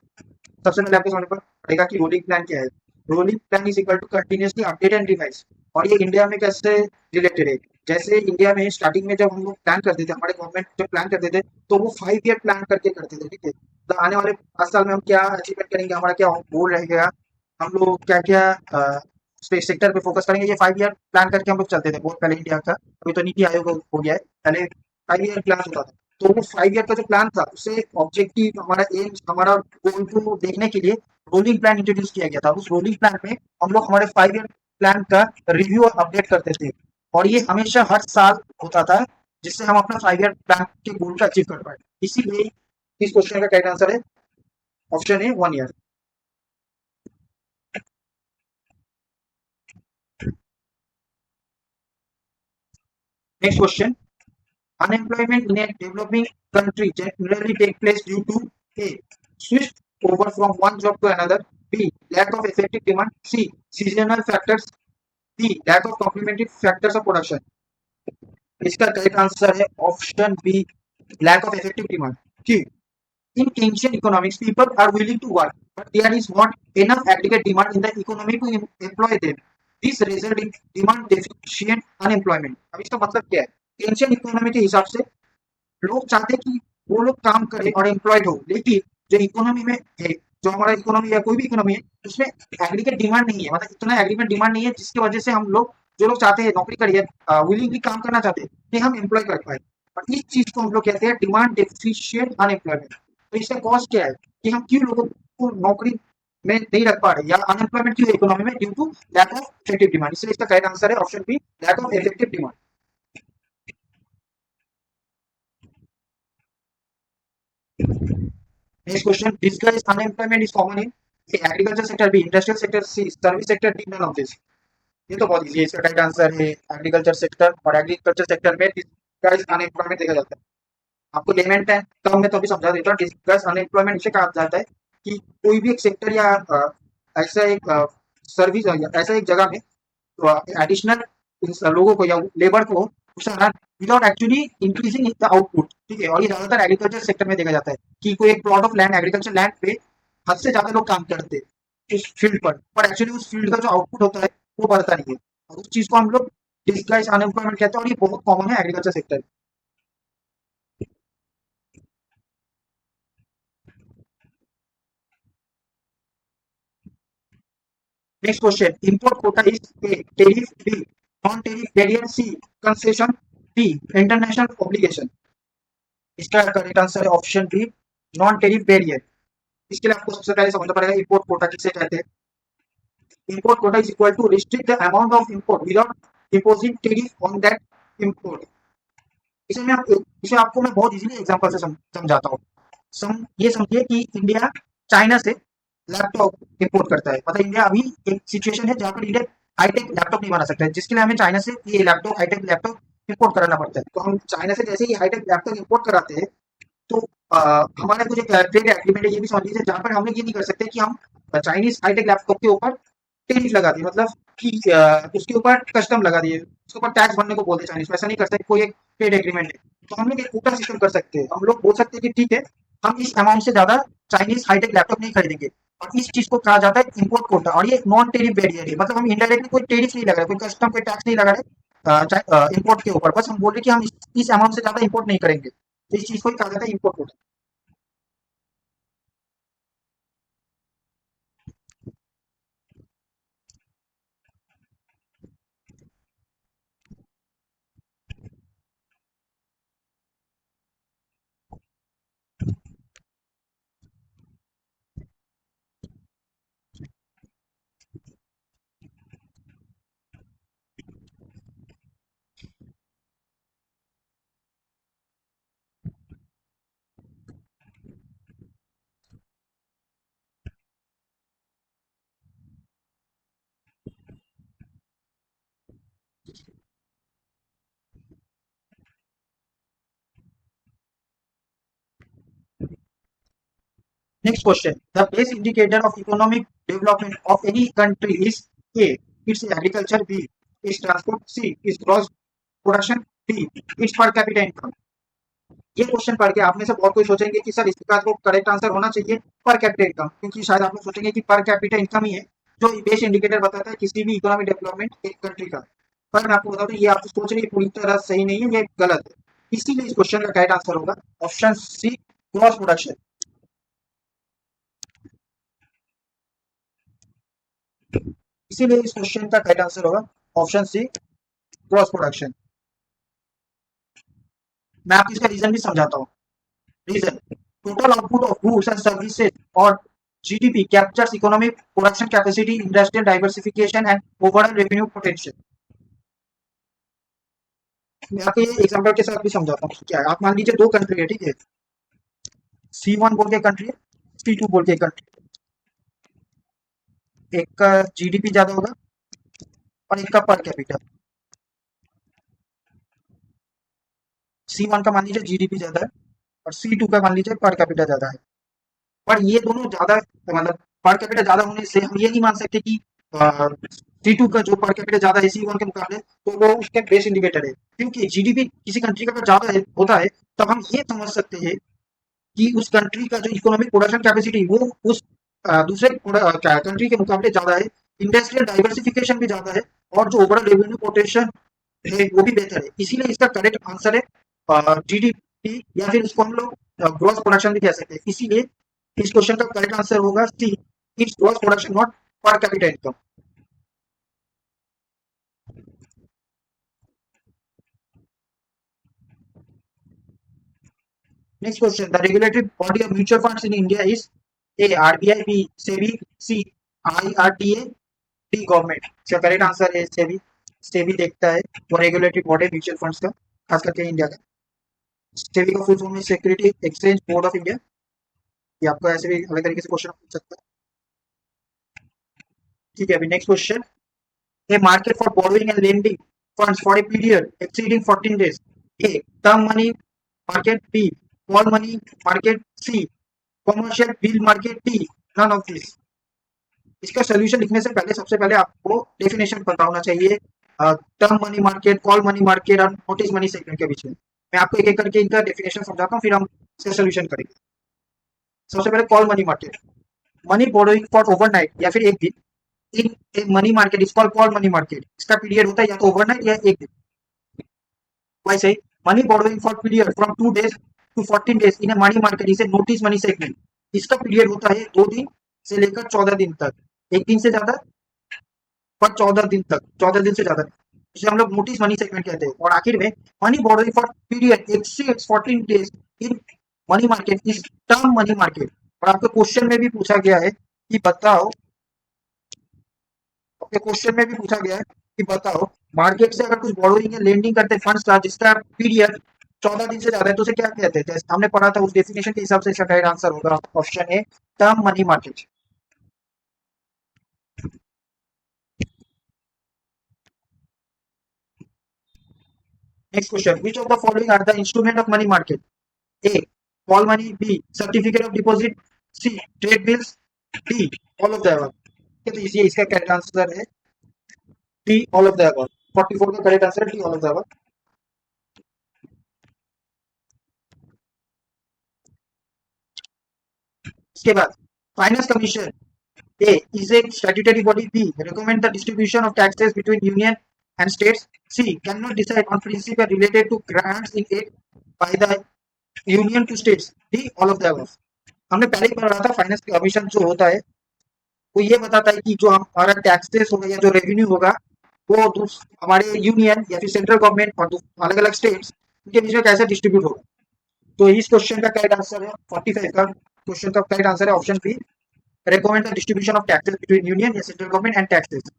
सबसे पहले आपको समझ पड़ेगा कि रोलिंग प्लान क्या है। Rolling plan is equal to continuously update and revise. और ये इंडिया में कैसे रिलेटेड है? जैसे इंडिया में स्टार्टिंग में जब हम लोग प्लान करते थे, हमारे गवर्नमेंट जब प्लान करते थे तो वो 5 ईयर प्लान करके करते थे, ठीक है। तो आने वाले 5 साल में हम क्या अचीवमेंट करेंगे, हमारा क्या गोल रहेगा, हम लोग क्या क्या सेक्टर पे फोकस करेंगे, ये 5 ईयर प्लान करके हम लोग चलते थे बहुत पहले इंडिया का। अभी तो नीति आयोग हो गया है, पहले 5 ईयर प्लान होता था। तो वो 5 ईयर का जो प्लान था उससे ऑब्जेक्टिव हमारा एम हमारा गोल को देखने के लिए रोलिंग प्लान इंट्रोड्यूस किया गया था। उस रोलिंग प्लान में हम लोग हमारे 5 ईयर प्लान का रिव्यू और अपडेट करते थे और ये हमेशा हर साल होता था। जिससे हम अपना 5 ईयर प्लान के गोल का अचीव कर पाए। इसीलिए इस क्वेश्चन का करेक्ट आंसर है option A 1 year. Next question, unemployment in a developing country generally take place due to A. Switch over from one job to another. B. Lack of effective demand. C. Seasonal factors. D. Lack of complementary factors of production. इसका correct answer है option B, lack of effective demand. कि in Keynesian economics, people are willing to work, but there is not enough aggregate demand in the economy to employ them. This result in demand deficient unemployment. अब इसका मतलब क्या है? केन्शियन economy के हिसाब से लोग चाहते हैं कि वो लोग काम करें और एम्प्लॉयड हो, लेकिन जो इकोनॉमी में है, जो हमारा इकोनॉमी या कोई भी इकोनॉमी है, उसमें एग्रीगेट डिमांड नहीं है, मतलब इतना एग्रीगेट डिमांड नहीं है जिसकी वजह से हम लोग जो लोग चाहते हैं नौकरी करिए, विलिंगली काम करना चाहते हैं कि हम एम्प्लॉय कर पाए। और इस चीज को हम लोग कहते हैं डिमांड डेफिशिएंट अनएम्प्लॉयमेंट। तो इसका कॉज क्या है कि हम क्यों लोगों को नौकरी में नहीं रख पा रहे या अनएम्प्लॉयमेंट क्यों इकोनॉमी में, due to lack of effective demand. इसलिए इसका करेक्ट आंसर है option B, lack of effective demand. Next question, discuss unemployment is common in A. Agriculture sector, B. Industrial sector, C. Service sector, D. None of this. ये तो बहुत easy है, इसका correct answer है agriculture sector. और agriculture sector में discuss unemployment देखा जाता है। आपको लेमन टर्म में तो अभी समझा देता हूँ। डिस्कस अनएम्प्लॉयमेंट इसे कहा जाता है कि कोई भी एक सेक्टर या ऐसा एक सर्विस या ऐसा एक जगह में एडिशनल लोगों को या लेबर को without actually increasing the output. ठीक है, और ये ज्यादातर एग्रीकल्चर सेक्टर में देखा जाता है कि कोई एक plot of land, agriculture land पे हद से ज्यादा लोग काम करते हैं उस फील्ड पर एक्चुअली उस फील्ड का जो आउटपुट होता है वो बढ़ता नहीं है। और उस चीज को हम लोग डिस्गाइज अनएम्प्लॉयमेंट कहते हैं, और ये बहुत कॉमन है agriculture sector. Next question, import quota is A tariff, B non tariff barrier, C concession, D international obligation. इसका करेक्ट आंसर है option B, non tariff barrier. इसके लिए आपको सबसे पहले समझना पड़ेगा इंपोर्ट कोटा किसे कहते हैं। Import quota is equal to restrict the amount of import without imposing tariff on that import. इसे आपको मैं बहुत इजीली एग्जांपल से समझाता हूँ। ये समझिए कि इंडिया चाइना से लैपटॉप इंपोर्ट करता है। मतलब इंडिया अभी एक सिचुएशन है जहाँ पर इंडिया हाईटेक लैपटॉप नहीं बना सकता है, जिसके लिए हमें चाइना से ये लैपटॉप, हाईटेक लैपटॉप इंपोर्ट कराना पड़ता है। तो हम चाइना से जैसे ही हाईटेक लैपटॉप इंपोर्ट कराते हैं, तो हमारा कुछ एक ट्रेड एग्रीमेंट है, ये भी समझ लीजिए, जहाँ पर हम लोग ये नहीं कर सकते कि हम चाइनीज हाईटेक लैपटॉप के ऊपर टेरिफ लगा दिए, मतलब कि उसके ऊपर कस्टम लगा दिए, उसके ऊपर टैक्स भरने को बोलते हैं चाइनीज। वैसा नहीं कर सकते, कोई एक ट्रेड एग्रीमेंट है तो हम लोग एक कोटा सिस्टम कर सकते हैं। हम लोग बोल सकते हैं कि ठीक है, हम इस अमाउंट से ज्यादा चाइनीज हाईटेक लैपटॉप नहीं खरीदेंगे, और इस चीज को कहा जाता है इंपोर्ट कोटा। और ये नॉन टेरिफ बैरियर है, मतलब हम इनडायरेक्टली कोई टेरिफ नहीं लगा रहे, कोई कस्टम, कोई टैक्स नहीं लगा रहे इंपोर्ट के ऊपर। बस हम बोल रहे कि हम इस अमाउंट से ज्यादा इंपोर्ट नहीं करेंगे, तो इस चीज को कहा जाता है import Kota. Next question. The base indicator of economic development of any country is A. Its agriculture. B. Its transport. C. Its gross production. D. Its per capita income. ये क्वेश्चन पढ़ के आप में से बहुत कोई सोचेंगे कि सर इसका तो करेक्ट आंसर होना चाहिए पर कैपिटा इनकम, क्योंकि शायद आप लोग सोचेंगे कि पर कैपिटा इनकम ही है जो बेस इंडिकेटर बताता है किसी भी इकोनॉमिक डेवलपमेंट एक कंट्री का। पर मैं आपको बता दूं, ये आप सोच रहे हैं पूरी तरह सही नहीं है, ये गलत है। इसीलिए इस क्वेश्चन का करेक्ट आंसर होगा ऑप्शन सी, ग्रॉस प्रोडक्शन। इसीलिए इस क्वेश्चन का करेक्ट आंसर होगा ऑप्शन सी, ग्रॉस प्रोडक्शन। मैं आपको इसका रीजन भी समझाता हूँ। Reason, total output of goods and services और GDP captures economic production capacity, industrial diversification and overall revenue potential. मैं आपको ये एग्जाम्पल के साथ भी समझाता हूँ क्या है। आप मान लीजिए दो कंट्री है, ठीक है, C1 बोल के कंट्री है, C2 बोल के कंट्री, एक का जीडीपी ज्यादा होगा और एक का पर कैपिटा। C1 का मान लीजिए जीडीपी ज्यादा है और C2 का मान लीजिए पर कैपिटा ज्यादा है। पर ये दोनों ज्यादा, मतलब पर कैपिटा ज्यादा होने से हम ये नहीं मान सकते कि C2 का जो पर कैपिटा ज्यादा है C1 के मुकाबले, तो वो उसके बेस इंडिकेटर है। क्योंकि जीडीपी किसी कंट्री का अगर ज्यादा है होता है तब हम ये समझ सकते हैं कि उस कंट्री का जो इकोनॉमिक प्रोडक्शन कैपेसिटी वो उस दूसरे कंट्री के मुकाबले ज्यादा है, इंडस्ट्रियल डाइवर्सिफिकेशन भी ज्यादा है और जो ओवरऑल रेवेन्यू पोटेंशियल है वो भी बेहतर है। इसीलिए इसका करेक्ट आंसर है जीडीपी, या फिर इसको हम लोग ग्रॉस प्रोडक्शन भी कह सकते हैं। इसीलिए इस क्वेश्चन का करेक्ट आंसर होगा C, it's gross production not per capita income. Next question. The regulatory body of mutual funds in India is A. RBI, B. SEBI, C. IRDA, D. Government. इसका correct answer है सेबी। सेबी देखता है वो regulatory body mutual funds का, खास करके India का। सेबी का फुल फॉर्म है security exchange board of India. ये आपको ऐसे भी अलग तरीके से क्वेश्चन पूछ सकता है। ठीक है, अभी next question. A market for borrowing and lending funds for a period exceeding 14 days. A. Term money market. B. Call money market. C. Commercial bill market. D. None of this. इसका solution लिखने से पहले सबसे पहले आपको definition पता होना चाहिए term money market, call money market और नोटिस मनी सेगमेंट के बीच में। मैं आपको एक एक करके इनका डेफिनेशन समझाता हूँ, फिर हम इसका सोल्यूशन करेंगे। सबसे पहले call money market, money borrowing for overnight या फिर एक दिन in a money market is called call money market. इसका पीरियड होता है या तो ओवरनाइट या एक दिन। वैसे money borrowing for period from 2 days to 14 days in a money market is a notice money segment. इसका पीरियड होता है 2 दिन से लेकर 14 दिन तक, एक दिन से ज्यादा पर 14 दिन तक, 14 दिन से ज्यादा, जिसे हम लोग नोटिस मनी सेगमेंट कहते हैं। और आखिर में money borrowing for period exceeds 14 days in money market is term money market. और आपके क्वेश्चन में भी पूछा गया है कि बताओ, आपके क्वेश्चन में भी पूछा गया है कि बताओ मार्केट से अगर कुछ बोरोइंग या लेंडिंग करते फंड्स का जिसका पीरियड 14 दिन से ज्यादा है तो उसे क्या कहते हैं। जैसे हमने पढ़ा था उस डेफिनेशन के हिसाब से इसका करेक्ट आंसर होगा option A, term money market. Next question, which of the following are the instrument of money market. A. Call money, B. Certificate of deposit, C. Trade bills, D. All of the above. तो ये इसका correct answer है D, all of the above. 44 का correct answer है D, all of the above. इसके बाद finance commission A is a statutory body. B. Recommend the distribution of taxes between union and states. C. Cannot decide on principle related to grants in aid by the union to states. D. All of the above. हमने पहले ही पढ़ा था finance commission जो होता है वो ये बताता है कि जो हमारा टैक्सेस होगा या जो रेवेन्यू होगा वो हमारे यूनियन या फिर सेंट्रल गवर्नमेंट और अलग अलग स्टेट्स इनके बीच में कैसे डिस्ट्रीब्यूट होगा। तो इस क्वेश्चन का करेक्ट आंसर है 45 का क्वेश्चन का करेक्ट आंसर है option B, recommend the distribution of taxes between union and central government and taxes.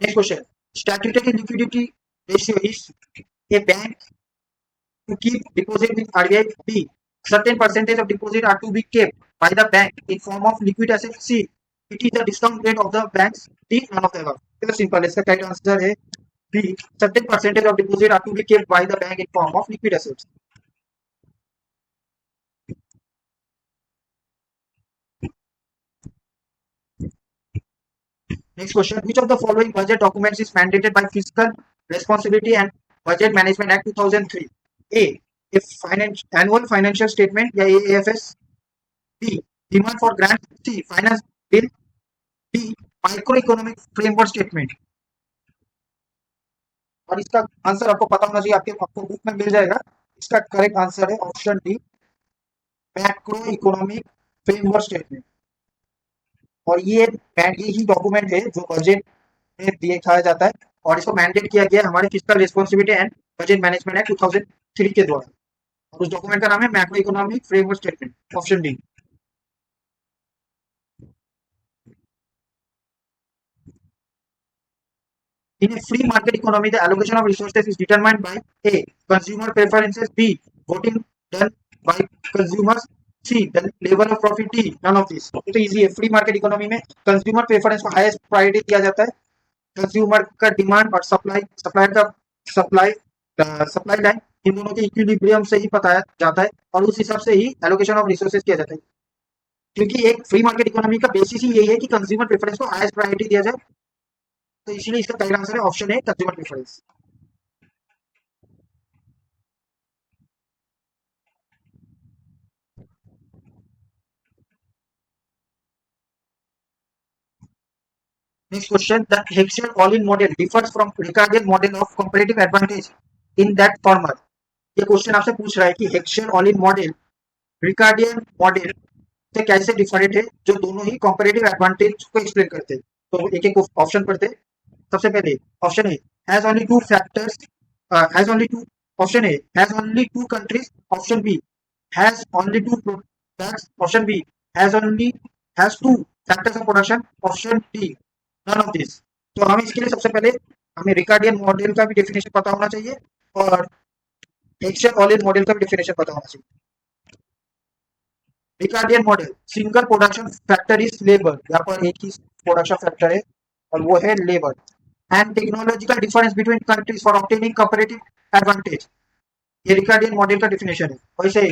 Next question, statutory liquidity ratio is a bank to keep deposit with RBI. B. Certain percentage of deposit are to be kept by the bank in form of liquid assets. C. It is the discount rate of the banks. D. None of the above. It's simple. इसका correct answer है B. Certain percentage of deposit are to be kept by the bank in form of liquid assets. Next question, which of the following budget documents is mandated by Fiscal Responsibility and Budget Management Act 2003? A. Annual financial statement या AFS. B. Demand for grant. C. Finance bill. D. Microeconomic framework statement. और इसका answer आपको पता होना चाहिए, आपको book में मिल जाएगा। इसका करेक्ट आंसर है option D, macro economic framework statement. और ये ही डॉक्यूमेंट है जो बजट में दिखाया जाता है और इसको मैंडेट किया गया हमारे fiscal responsibility and budget management act 2003 के द्वारा। और उस डॉक्यूमेंट का नाम है macro economic framework statement, option D. In a free market economy, the allocation of resources is determined by A. Consumer preferences, B. Voting done by consumers, C. The level of profit, D. None of this. तो easy है, free market economy में consumer preference को highest priority दिया जाता है, consumer का demand और supply का सप्लाई सप्लाई लाइन इन दोनों के इक्विलिब्रियम से ही बताया जाता है और उस हिसाब से ही एलोकेशन ऑफ रिसोर्सेज किया जाता है, क्योंकि एक फ्री मार्केट इकोनॉमी का बेसिस ही यही है कि कंज्यूमर प्रेफरेंस को हाईएस्ट प्रायोरिटी दिया जाए, तो इसीलिए इसका करेक्ट आंसर है ऑप्शन है consumer preference. Next question, the Hexion all-in model differs from Ricardian model of comparative advantage in that former। ये क्वेश्चन आपसे पूछ रहा है कि हेक्सियन ऑल-इन मॉडल रिकार्डियन मॉडल से कैसे डिफरेंट है, जो दोनों ही कंपैरेटिव एडवांटेज को एक्सप्लेन करते हैं। तो एक एक ऑप्शन पढ़ते हैं। सबसे पहले option A has only two factors, has only two, option A has only two countries, option B has only two products, option B has two factors of production, option D none of this. तो हमें इसके लिए सबसे पहले हमें Ricardian model का भी definition पता होना चाहिए और हेक्सियन ऑल-इन मॉडल का भी डेफिनेशन पता होना चाहिए। Ricardian model, single production factor is labour, यहाँ पर एक ही प्रोडक्शन फैक्टर है और वो है labour, and technological difference between countries for obtaining comparative advantage, ये रिकार्डियन मॉडल का डेफिनेशन है। वैसे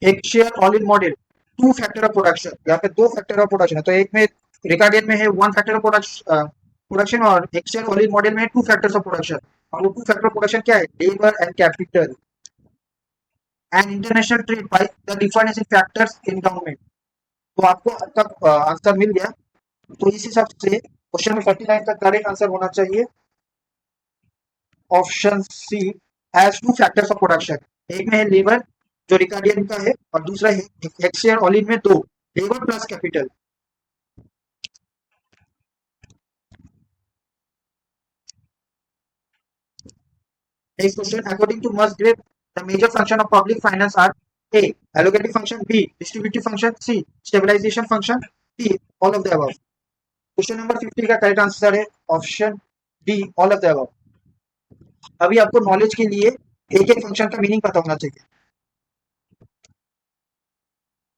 Heckscher Ohlin model two factor of production, यहाँ पे दो फैक्टर ऑफ प्रोडक्शन है, तो एक में रिकार्डियन में है वन फैक्टर ऑफ प्रोडक्शन और हेक्सियन ऑल-इन मॉडल में टू फैक्टर्स ऑफ प्रोडक्शन, और वो टू फैक्टर ऑफ प्रोडक्शन क्या है, labour and capital, and international trade by the difference in factors in government. तो आपको अब तक आंसर मिल गया, तो इस हिसाब से क्वेश्चन में 39 का करेक्ट आंसर होना चाहिए option C has two factors of production. एक में है लेबर जो रिकार्डियन का है और दूसरा है हेक्सियन ऑल-इन में दो, labour plus capital. Next question, according to Musgrave the major function of public finance are A allocative function, B distributive function, C stabilisation function, D all of the above. Question number 50 का correct answer है option D all of the above. अभी आपको knowledge के लिए एक एक function का meaning पता होना चाहिए।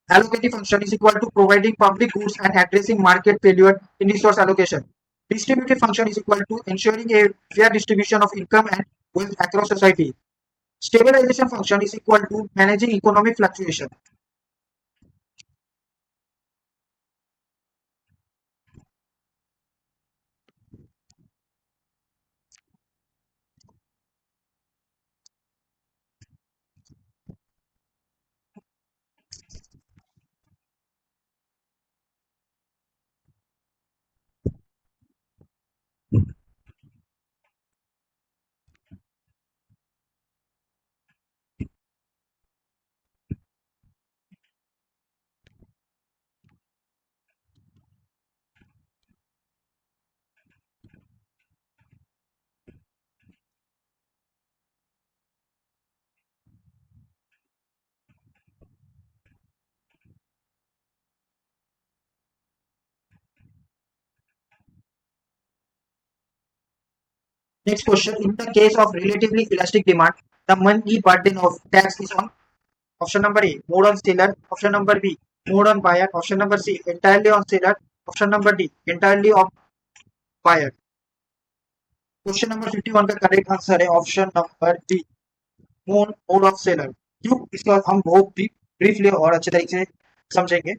Allocative function is equal to providing public goods and addressing market failure in resource allocation. Distributive function is equal to ensuring a fair distribution of income and wealth across society. Stabilization function is equal to managing economic fluctuation. Next question, in the case of relatively elastic demand, the monthly burden of tax is on option number A, mode on seller, option number B, mode on buyer, option number C, entirely on seller, option number D, entirely on buyer। Question number 51 का correct answer है option number D, mode of seller. क्यों, इसके बाद हम बहुत briefly और अच्छे तरीके से समझेंगे।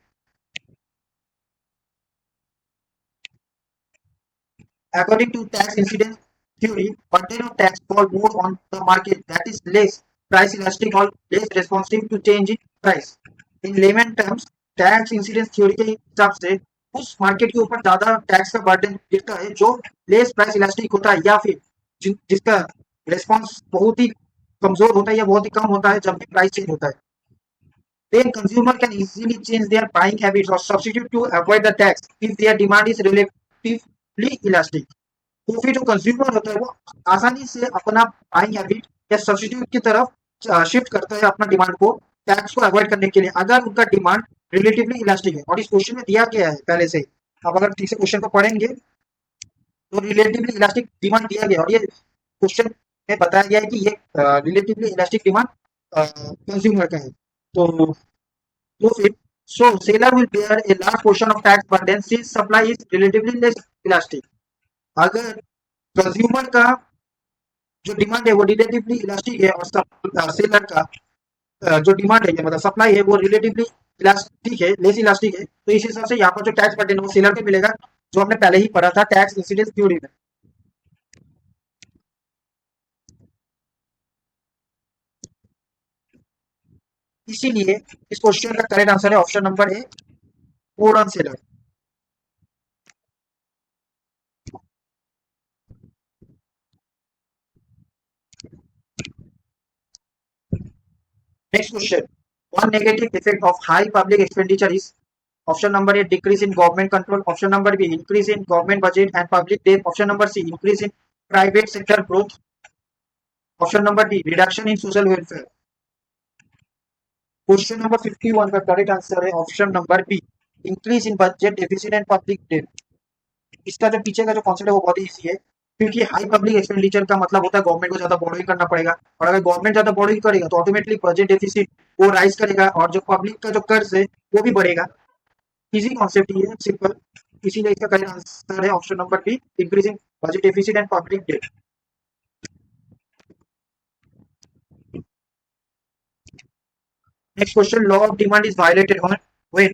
According to tax incidence theory, burden of tax fall more on the market that is less price elastic or less responsive to change in price। In layman terms, tax incidence theory के हिसाब से उस market के ऊपर ज्यादा tax का burden गिरता है जो लेस प्राइस इलास्टिक होता है या फिर जिसका रेस्पॉन्स बहुत ही कमजोर होता है या बहुत ही कम होता है जब भी प्राइस चेंज होता है। Then consumer can easily change their buying habits or substitute to avoid the tax if their demand is relatively elastic। तो फिर जो कंज्यूमर होता है वो आसानी से अपना बाइंग हैबिट या सब्स्टिट्यूट की तरफ शिफ्ट करता है अपना डिमांड को टैक्स को अवॉइड करने के लिए अगर उनका डिमांड रिलेटिवली इलास्टिक है। और इस क्वेश्चन में दिया गया है पहले से, आप अगर ठीक से क्वेश्चन को पढ़ेंगे तो रिलेटिवली इलास्टिक डिमांड दिया गया और ये क्वेश्चन में बताया गया है कि ये रिलेटिवली इलास्टिक डिमांड कंज्यूमर का है। तो फिर so seller will bear a large portion of tax burden since supply is relatively less elastic। अगर कंज्यूमर का जो डिमांड है वो रिलेटिवली इलास्टिक है और सेलर का जो डिमांड है मतलब सप्लाई है वो रिलेटिवली इलास्टिक है, लेस इलास्टिक है, तो इस हिसाब से यहाँ पर जो टैक्स बर्डन है वो सेलर को मिलेगा, जो हमने पहले ही पढ़ा था टैक्स इंसिडेंस थ्योरी में। इसीलिए इस क्वेश्चन का करेक्ट आंसर है option number A, code on seller. Next question, one negative effect of high public expenditure is option number A decrease in government control, option number B increase in government budget and public debt, option number C increase in private sector growth, option number D reduction in social welfare. Question number 51 का correct answer है option number B, increase in budget deficit and public date. इसका जो पीछे का जो concept है वो बहुत ही ईजी है, क्योंकि हाई पब्लिक एक्सपेंडिचर का मतलब होता है गवर्नमेंट को ज्यादा बोरोइंग करना पड़ेगा, और अगर गवर्नमेंट ज्यादा बोरोइंग करेगा तो ऑटोमेटिकली बजट डेफिसिट वो राइज करेगा और जो पब्लिक का जो कर्ज है वो भी बढ़ेगा। इजी कॉन्सेप्ट ही है, सिंपल। इसीलिए इसका करेक्ट आंसर है option number B, increasing budget deficit and public debt. Next question, law of demand is violated on when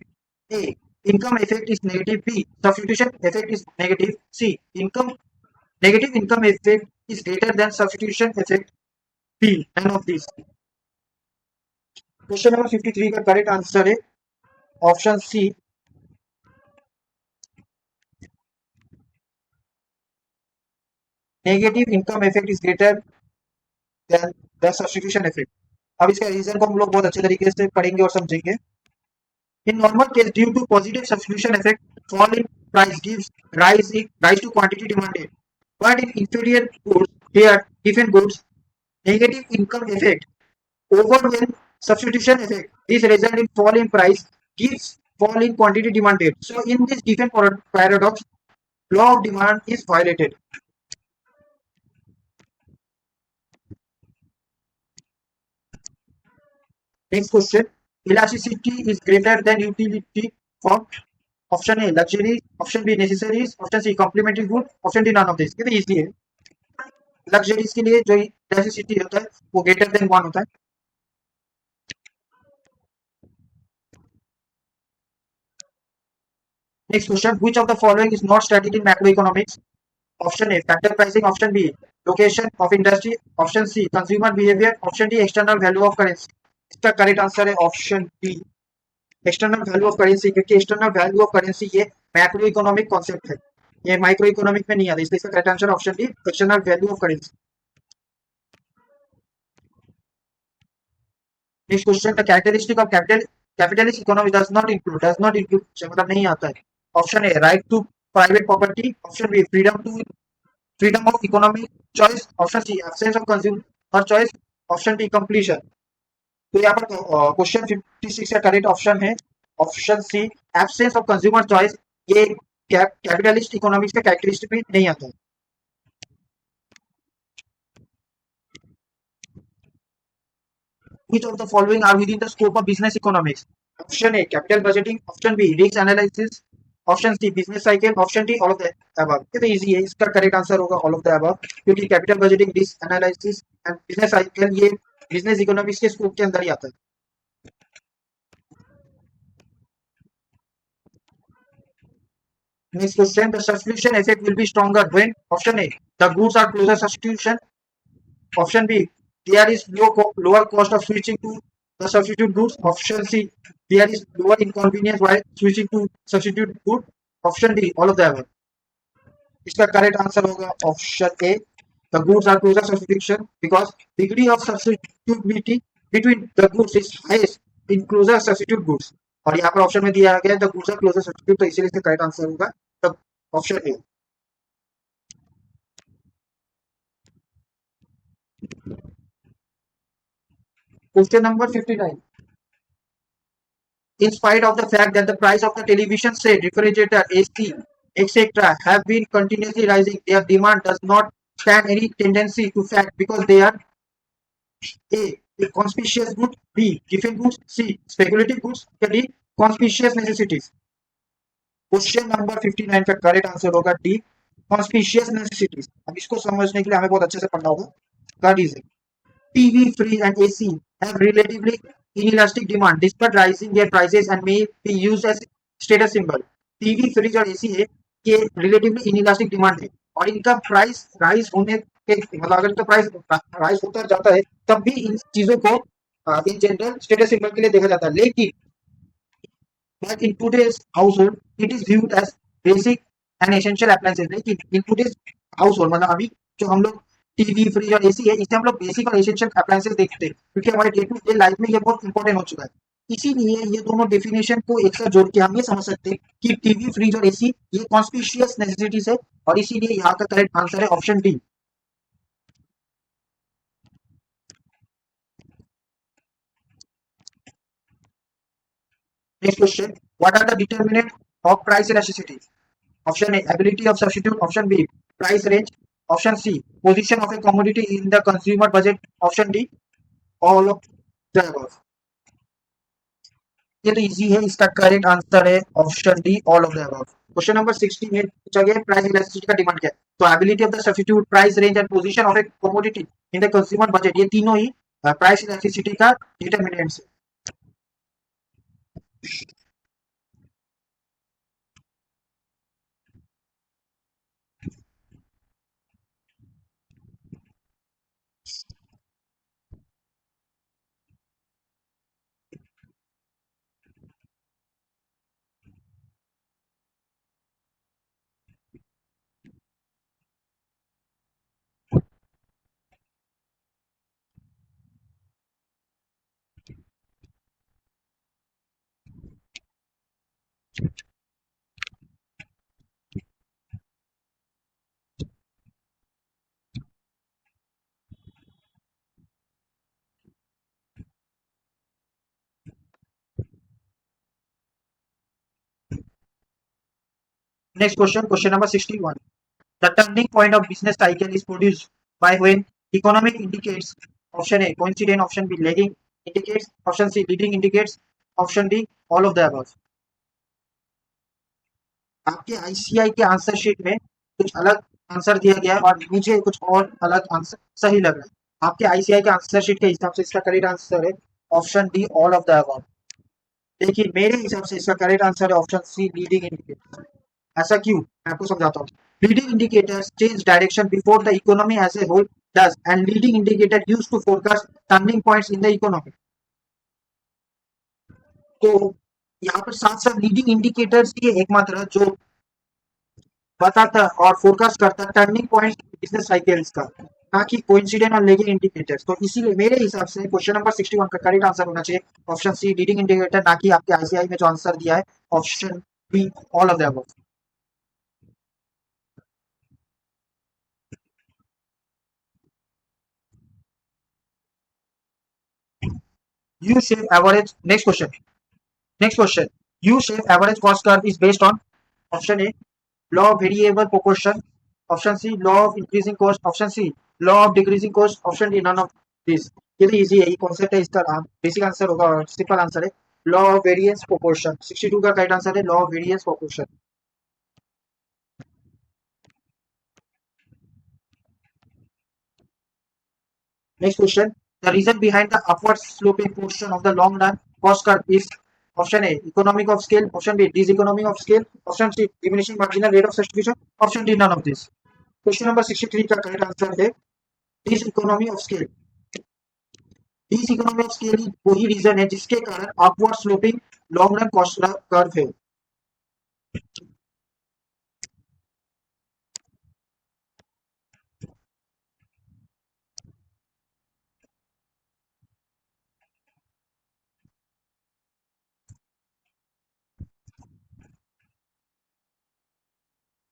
A income effect is negative, b substitution effect is negative, c income negative income effect is greater than substitution effect, b none of these। Question number 53 का correct answer है option C, negative income effect is greater than the substitution effect. अब इसका reason को हम लोग बहुत अच्छे तरीके से पढ़ेंगे और समझेंगे। In normal case due to positive substitution effect, fall in price gives rise to quantity demanded, but in inferior goods, here different goods, negative income effect overwhelm substitution effect, this result in fall in price gives fall in quantity demanded, so in this different paradox law of demand is violated। Next question, elasticity is greater than utility for option A luxury, option B necessaries, option C complementary good, option D none of this. ये तो easy है, luxuries के लिए जो elasticity होता है वो greater than 1 होता है। Next question, which of the following is not studied in macro economics, option A factor pricing, option B location of industry, option C consumer behaviour, option D external value of currency. इसका correct answer है option D, external value of currency, क्योंकि external value of currency ये macro economic concept है, ये micro economic में नहीं आता, इसलिए इसका correct answer option D external value of currency. Next question, the characteristic of capitalist economy does not include मतलब नहीं आता है। Option A right to private property, option B freedom of economic choice, option C absence of consumer choice, option D completion. तो यहाँ पर question 56 का correct option है option C absence of consumer choice, ये कैपिटलिस्ट इकोनॉमिक्स का characteristic में नहीं आता है। Which of the following are within the scope of business economics? Option A capital budgeting, option B risk analysis, option C business cycle, option D all of the above। ये तो easy है, इसका correct answer होगा all of the above, क्योंकि capital budgeting, risk analysis and business cycle ये business economics के scope के अंदर ही आता है। Next question, the substitution effect will be stronger when option A the goods are closer substitution, option B there is lower cost of switching to the substitute goods, option C there is lower inconvenience while switching to substitute good, option D all of the above। इसका correct answer होगा option A, the goods are closer substitution because degree of substitutability between the goods is highest in closer substitute goods, और यहाँ पर option में दिया गया the goods are closer substitute, तो इसीलिए इसका करेक्ट आंसर होगा option A. Question number 59, in spite of the fact that the price of the television set refrigerator AC etc. have been continuously rising, their demand does not stand any tendency to fact because they are a conspicuous good, B defense goods, C speculative goods, या D conspicuous necessities. Question number 59 का correct answer होगा D conspicuous necessities. अब इसको समझने के लिए हमें बहुत अच्छे से पढ़ना होगा। What is it? TV, fridge, and AC have relatively inelastic demand despite rising their prices and may be used as status symbol. TV, fridge और AC है के रिलेटिवली इनइलास्टिक डिमांड है और इनका प्राइस राइज होने के मतलब अगर इनका प्राइस राइज होता जाता है तब भी इन चीजों को इन जनरल स्टेटस सिंबल के लिए देखा जाता है। लेकिन but in today's household it is viewed as basic and essential appliances। लेकिन in today's household मतलब अभी जो हम लोग टीवी फ्रिज और एसी है इसे हम लोग बेसिक और एसेंशियल अप्लायंसेस देखते हैं क्योंकि हमारे डे टू डे लाइफ में ये बहुत इंपॉर्टेंट हो चुका है। इसीलिए ये दोनों डेफिनेशन को एक साथ जोड़ के हम ये समझ सकते हैं कि टीवी फ्रिज और एसी ये कॉन्स्पिशियस नेसेसिटीज है और इसीलिए यहाँ का करेक्ट आंसर है option D. Next question, what are the determinant of price elasticity? Option A, ability of substitute. Option B, price range. Option C, position of a commodity in the consumer budget. Option D, all of the above। ये तो easy है, इसका correct answer है option D all of the above. Question number 16 में पूछा गया price elasticity का demand क्या है? तो ability of the substitute, price range and position of A commodity in the consumer budget, ये तीनों ही प्राइस इलास्टिसिटी का डिटरमिनेंट्स है। Next question, question number 61. The turning point of business cycle is produced by when economic indicates, option A coincident, option B lagging indicates, option C leading indicates, option D all of the above। आपके ICI के answer sheet में कुछ अलग answer दिया गया है और मुझे कुछ और अलग आंसर सही लग रहा है। आपके आईसीआई के आंसर शीट के हिसाब से इसका करेक्ट आंसर है option D all of the above. देखिए मेरे हिसाब से इसका करेक्ट आंसर है ऑप्शन सी लीडिंग इंडिकेटर। ऐसा क्यों, मैं आपको समझाता हूँ। Leading indicators change direction before the economy as a whole does and leading indicator used to forecast turning points in the economy. तो यहाँ पर साथ साथ लीडिंग इंडिकेटर्स ही एकमात्र जो बताता और फोरकास्ट करता टर्निंग पॉइंट बिजनेस साइकिल्स का, ना कि कोइंसिडेंट और लेगिंग इंडिकेटर्स। तो इसीलिए मेरे हिसाब से क्वेश्चन नंबर 61 का करेक्ट आंसर होना चाहिए ऑप्शन सी लीडिंग इंडिकेटर, ना कि आपके आईसीआई में जो आंसर दिया है option be all of the above. U-shape average. Next question. Next question. U-shape average cost curve is based on option A law of variable proportion, option C law of increasing cost, option C law of decreasing cost, option D none of this। ये तो easy है, ये concept है, इसका basic answer होगा और simple answer है law of variance proportion. 62 का राइट आंसर है law of variance proportion. Next question. The reason behind the upward sloping portion of the long run cost curve is option A economic of scale, option B diseconomy of scale, option C diminishing marginal rate of substitution, option D none of this। Question number 63 का correct answer है डिसइकोनॉमी of scale. डिसइकोनॉमी of scale वही reason है जिसके कारण upward sloping long run cost curve है।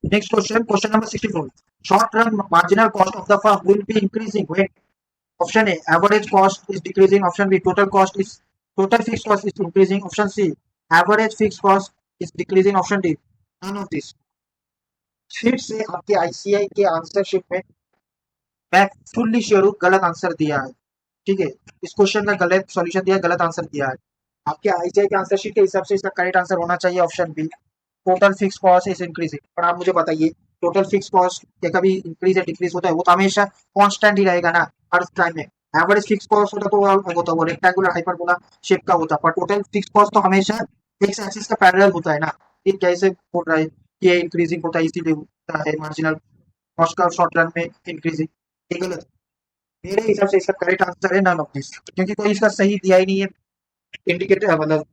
Next question, question number 64. Short-run marginal cost of the firm will be increasing when option A average cost is decreasing, option B total fixed cost is increasing, option C average fixed cost is decreasing, option D none of this। फिर से आपके ICI के answer sheet में मैं fully sure हूँ गलत answer दिया है। ठीक है, इस क्वेश्चन का गलत सॉल्यूशन दिया, गलत आंसर दिया है। आपके आईसीआई के आंसर शीट के हिसाब से इसका करेक्ट आंसर होना चाहिए option B, total fix cost is increasing. पर आप मुझे बताइए, टोटल फिक्स कॉस्ट क्या कभी इंक्रीज या डिक्रीज होता है? वो तो हमेशा कांस्टेंट ही रहेगा ना हर टाइम में। एवरेज फिक्स कॉस्ट होता तो वो रेक्टेंगुलर हाइपरबोला शेप का होता, पर टोटल फिक्स कॉस्ट तो हमेशा एक्स एक्सिस का पैरेलल होता है ना। ये कैसे बोल रहा है कि ये इंक्रीजिंग होता है, इसीलिए होता है मार्जिनल कॉस्ट का शॉर्ट रन में इंक्रीजिंग? ये गलत है। मेरे हिसाब से इसका करेक्ट आंसर है नन ऑफ दिस, क्योंकि कोई इसका सही दिया ही नहीं है, इंडिकेटर मतलब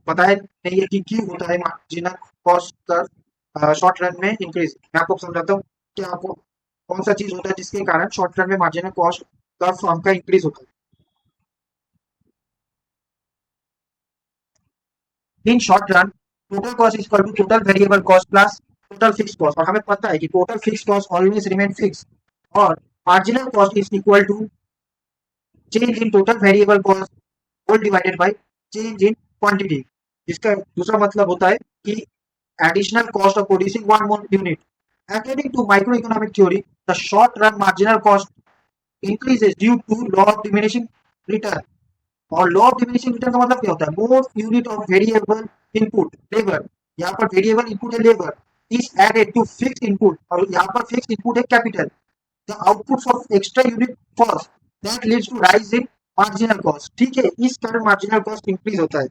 पता है नहीं है कि क्यों होता है मार्जिनल कॉस्ट का शॉर्ट रन में इंक्रीज। मैं आपको समझाता हूँ कि आपको कौन सा चीज होता है जिसके कारण शॉर्ट रन में मार्जिनल कॉस्ट का फॉर्म का इंक्रीज होता है। In short run total cost is equal to total variable cost plus total fix cost, और हमें पता है कि total fix cost always remain fix, और marginal cost is equal to change in total variable cost whole divided by change in quantity. इसका दूसरा मतलब होता है कि additional cost of producing one more unit. According to microeconomic theory, the short-run marginal cost increases due to law of diminishing return. और law of diminishing return का मतलब क्या होता है? More unit of variable input labour, यहाँ पर variable input है labour, is added to fix input, और यहाँ पर फिक्स इनपुट है capital, the outputs of extra unit falls, that leads to rise in marginal cost. ठीक है, इस कारण मार्जिनल कॉस्ट इंक्रीज होता है।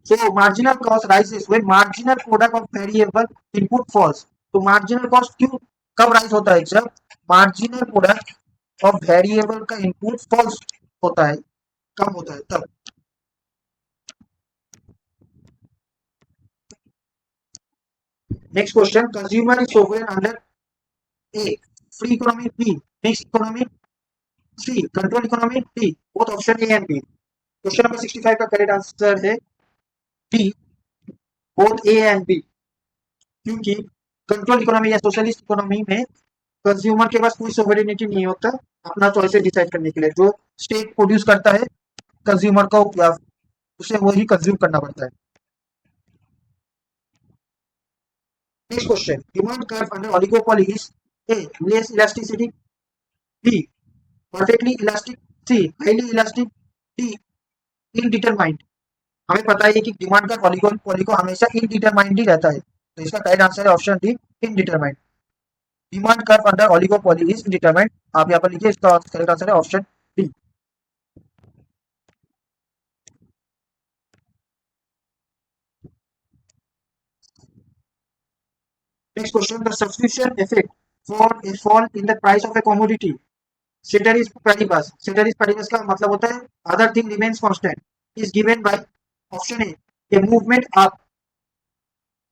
So marginal cost rises when marginal product of variable input falls. तो marginal cost क्यों कब राइज होता है? जब marginal product of variable का input falls होता है, कम होता है तब। Next question, consumer is sovereign under A, free economy, B, mixed economy, C, control economy, D, both option A and B. Question number 65 का करेक्ट आंसर है D, both A and B, क्योंकि control economy या socialist economy में consumer के पास कोई sovereignty नहीं होता अपना चॉइसेस डिसाइड करने के लिए। जो स्टेट प्रोड्यूस करता है कंज्यूमर को उसे वही कंज्यूम करना पड़ता है। Next question, demand curve under oligopoly is A less elasticity, B perfectly elastic, C highly elastic, D indeterminate. हमें पता है कि डिमांड कर्व ओलिगोपोली को हमेशा इनडिटरमाइंड ही रहता है, तो इसका करेक्ट आंसर है option D, indeterminate. Demand curve under oligopoly is indeterminate. आप यहाँ पर लिखिए, इसका करेक्ट आंसर है option D. Next question, the substitution effect for a fall in the price of a commodity. Ceteris paribus. Ceteris paribus का मतलब होता है other thing remains constant. Is given by option A movement up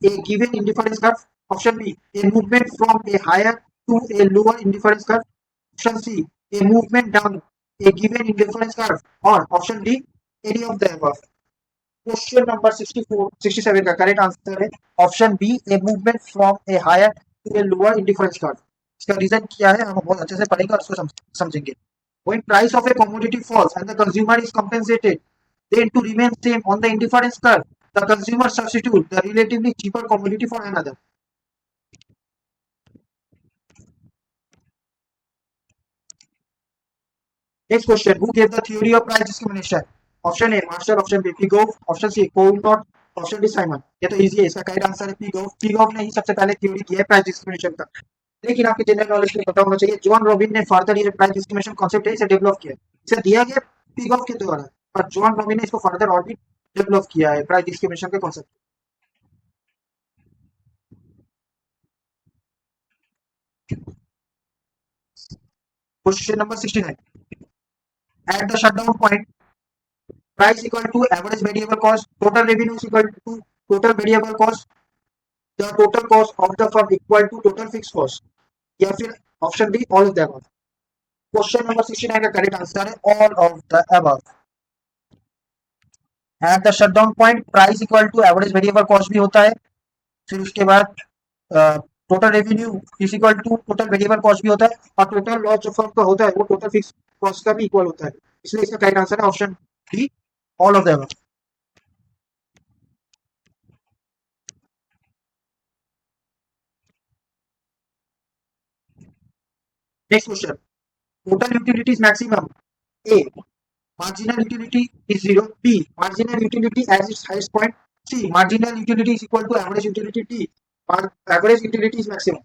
a given indifference curve. Option B, a movement from a higher to a lower indifference curve. Option C, a movement down a given indifference curve. और option D, any of the above. Question number 64 67 का correct answer है option B, a movement from a higher to a lower indifference curve. इसका reason क्या है हम बहुत अच्छे से पढ़ेंगे और उसको समझेंगे। When price of a commodity falls and the consumer is compensated, then to remain same on the indifference curve, the consumer substitute the relatively cheaper commodity for another. Next question, who gave the theory of price discrimination? Option A Marshall, option B Pigou, option C Cournot, option D Simon. ये तो easy है, इसका correct answer है पिगोफ। पिगोफ ने ही सबसे पहले theory की है प्राइस डिस्क्रिमिनेशन का। लेकिन आपके जनरल नॉलेज के लिए पता होना चाहिए, जॉन रॉबिन ने फर्दर ये प्राइस डिस्क्रिमिनेशन कॉन्सेप्ट है इसे डेवलप किया, इसे दिया गया पिगोफ के द्वारा, पर जॉन रॉबिन ने इसको फर्दर और भी डेवलप किया है प्राइस डिस्क्रिमिनेशन के concept. Question number 69, eight the shutdown point price equal to average variable cost, total revenue is equal to total variable cost, the total cost of the firm equal to total fixed cost, या फिर option D all of the above. Question number 69 का correct answer है all of the above. At the shutdown point price equal to average variable cost भी होता है, फिर उसके बाद total revenue is equal to total variable cost भी होता है, और टोटल लॉस जो फर्म का होता है वो टोटल फिक्स कॉस्ट का भी इक्वल होता है, इसलिए इसका करेक्ट आंसर है option D all of the above. Next question. Total utility is maximum. A. Marginal utility is 0. B. Marginal utility at its highest point. C. Marginal utility is equal to average utility. D. Average utility is maximum.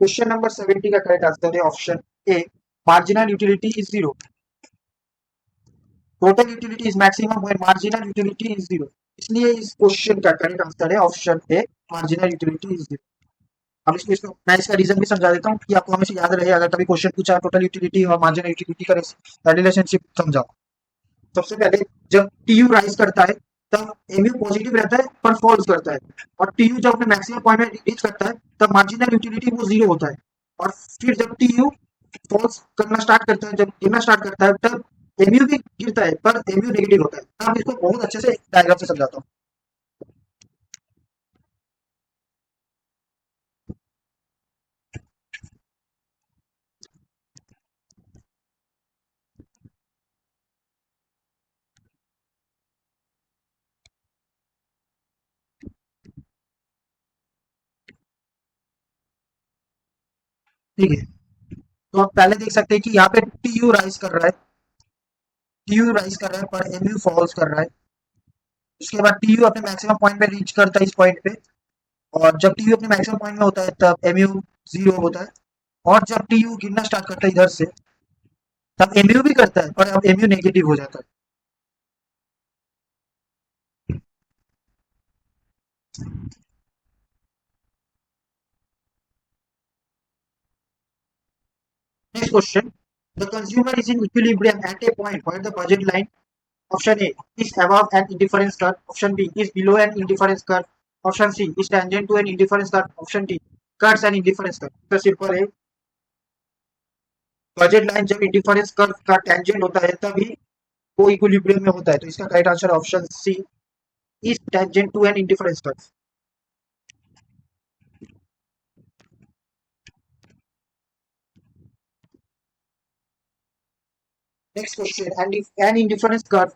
Question number 70 का correct answer है option A. Marginal utility is 0. Total utility is maximum when marginal utility is 0. इसलिए इस question का correct answer है option A, marginal utility is 0. अब इसको मैं इसका रीजन भी समझा देता हूँ कि आपको हमेशा याद रहे, अगर कभी क्वेश्चन पूछा टोटल यूटिलिटी और मार्जिनल यूटिलिटी का रिलेशनशिप समझाओ. सबसे पहले जब टीयू राइज करता है तब एमयू पॉजिटिव रहता है पर फॉल्स करता है, और टीयू जब अपने मैक्सिमम पॉइंट में रीच करता है तब मार्जिनल यूटिलिटी वो 0 होता है, और फिर जब टीयू फॉल्स करना स्टार्ट करता है, जब गिरना स्टार्ट करता है तब एमयू भी गिरता है पर एमयू नेगेटिव होता है. अब इसको बहुत अच्छे से डायग्राम से समझाता हूँ. ठीक है, तो आप पहले देख सकते हैं कि यहाँ पे टीयू राइज कर रहा है, टीयू राइज कर रहा है पर एमयू फॉल्स कर रहा है. उसके बाद टीयू अपने मैक्सिमम पॉइंट पे रीच करता है इस पॉइंट पे, और जब टीयू अपने मैक्सिमम पॉइंट में होता है तब एमयू 0 होता है, और जब टीयू गिरना स्टार्ट करता है इधर से तब एमयू भी करता है पर अब एमयू नेगेटिव हो जाता है. Next question. The consumer is in equilibrium at A point where the budget line option A is above an indifference curve, option B is below an indifference curve, option C is tangent to an indifference curve, option D cuts an indifference curve. तो simple है, budget line जब indifference curve का tangent होता है तभी वो equilibrium में होता है, तो इसका correct answer option C is tangent to an indifference curve. Next question. And if an indifference curve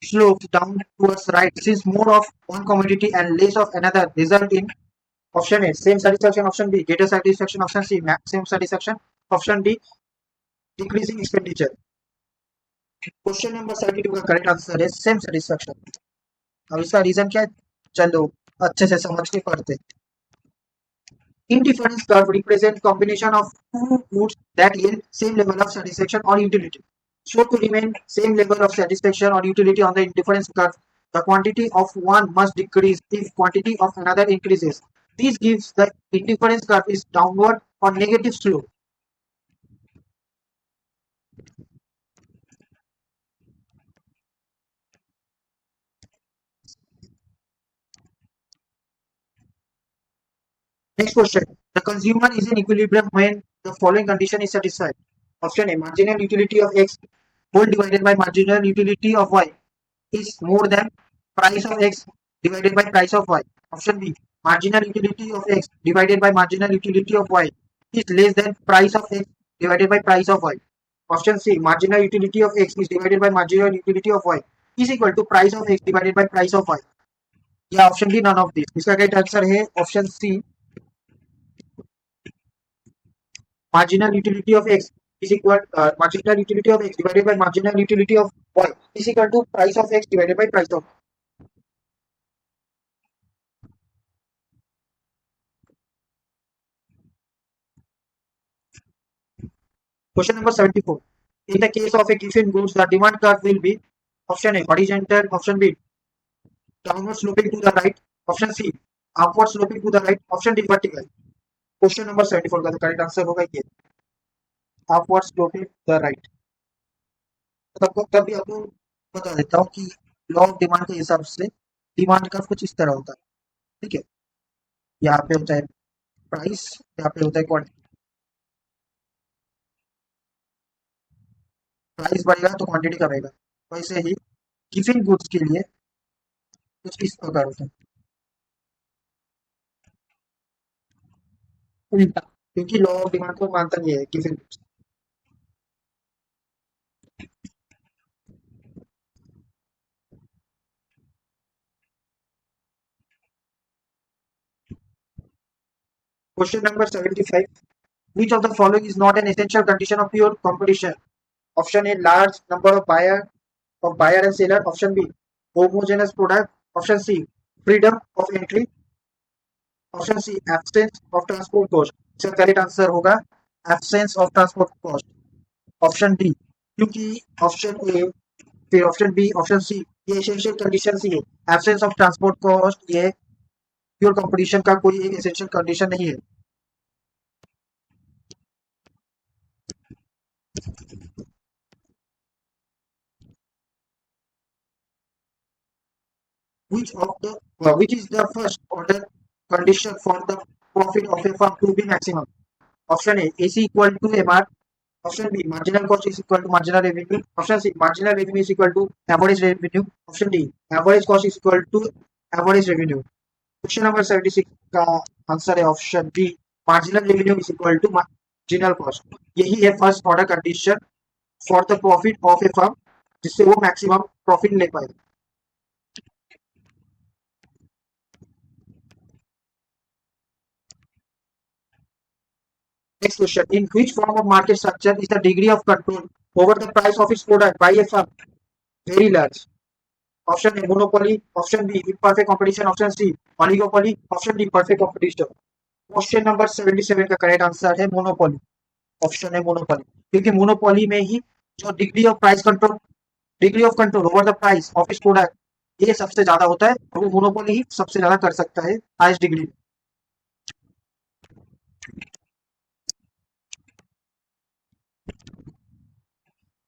slopes down towards right since more of one commodity and less of another result in option A same satisfaction, option B greater satisfaction, option C maximum satisfaction, option D decreasing expenditure. Question number 72 का correct answer है same satisfaction. अब इसका reason क्या है, चलो अच्छे से समझ के पढ़ते. Indifference curve represents combination of two moods that yield same level of satisfaction or utility. So to remain same level of satisfaction or utility on the indifference curve, the quantity of one must decrease if quantity of another increases. This gives the indifference curve is downward or negative slope. Next question. The consumer is in equilibrium when the following condition is satisfied. Option A. Marginal utility of X whole divided by marginal utility of Y is more than price of X divided by price of Y. Option B. Marginal utility of X divided by marginal utility of Y is less than price of X divided by price of Y. Option C. Marginal utility of X is divided by marginal utility of Y is equal to price of X divided by price of Y. या option D none of this. इसका correct answer है option C, marginal utility of X is equal marginal utility of X divided by marginal utility of Y is equal to price of X divided by price of. Question number 74. In the case of a given goods, the demand curve will be option A horizontal, option B downward sloping to the right, option C upward sloping to the right, option D vertical. Question number 74 का correct answer होगा ये upward sloping to the right. तभी आपको बता देता हूँ कि law of demand के हिसाब से डिमांड कर्व कुछ इस तरह होता है. ठीक है, यहाँ पे होता है प्राइस, यहाँ पे होता है क्वांटिटी. प्राइस बढ़ेगा तो क्वांटिटी कमेगा. वैसे ही गिवन गुड्स के लिए कुछ इस प्रकार होता है, उल्टा, क्योंकि लॉ ऑफ डिमांड को मानता नहीं है given goods. Question number 75. Which of the following is not an essential condition of pure competition? Option A, large number of buyer and seller. Option B, homogeneous product. Option C, freedom of entry. Option C absence of transport cost. इसका correct answer होगा absence of transport cost. Option D, क्योंकि option A फिर option B option सी ये essential condition ही है। Absence of transport cost ये pure competition का कोई एक एसेंशियल कंडीशन नहीं है। Which is the first order condition for the profit of a firm to be maximum? Option A, AC equal to MR. Option B, marginal cost is equal to marginal revenue. Option C, marginal revenue is equal to average revenue. Option D, average cost is equal to average revenue. Question number 76 का answer है option B, marginal revenue is equal to marginal cost. यही है first order condition for the profit of a firm, जिससे वो maximum profit ले पाए। Next question. In which form of market structure is the degree of control over the price of its product by a firm very large? Option A, monopoly. Option B, imperfect competition. Option C, oligopoly. Option D, perfect competition. Question number 77 का correct answer है monopoly. Option है monopoly, क्योंकि monopoly में ही जो degree of control over the price of इस product ये सबसे ज्यादा होता है, और वो मोनोपोली ही सबसे ज्यादा कर सकता है highest degree.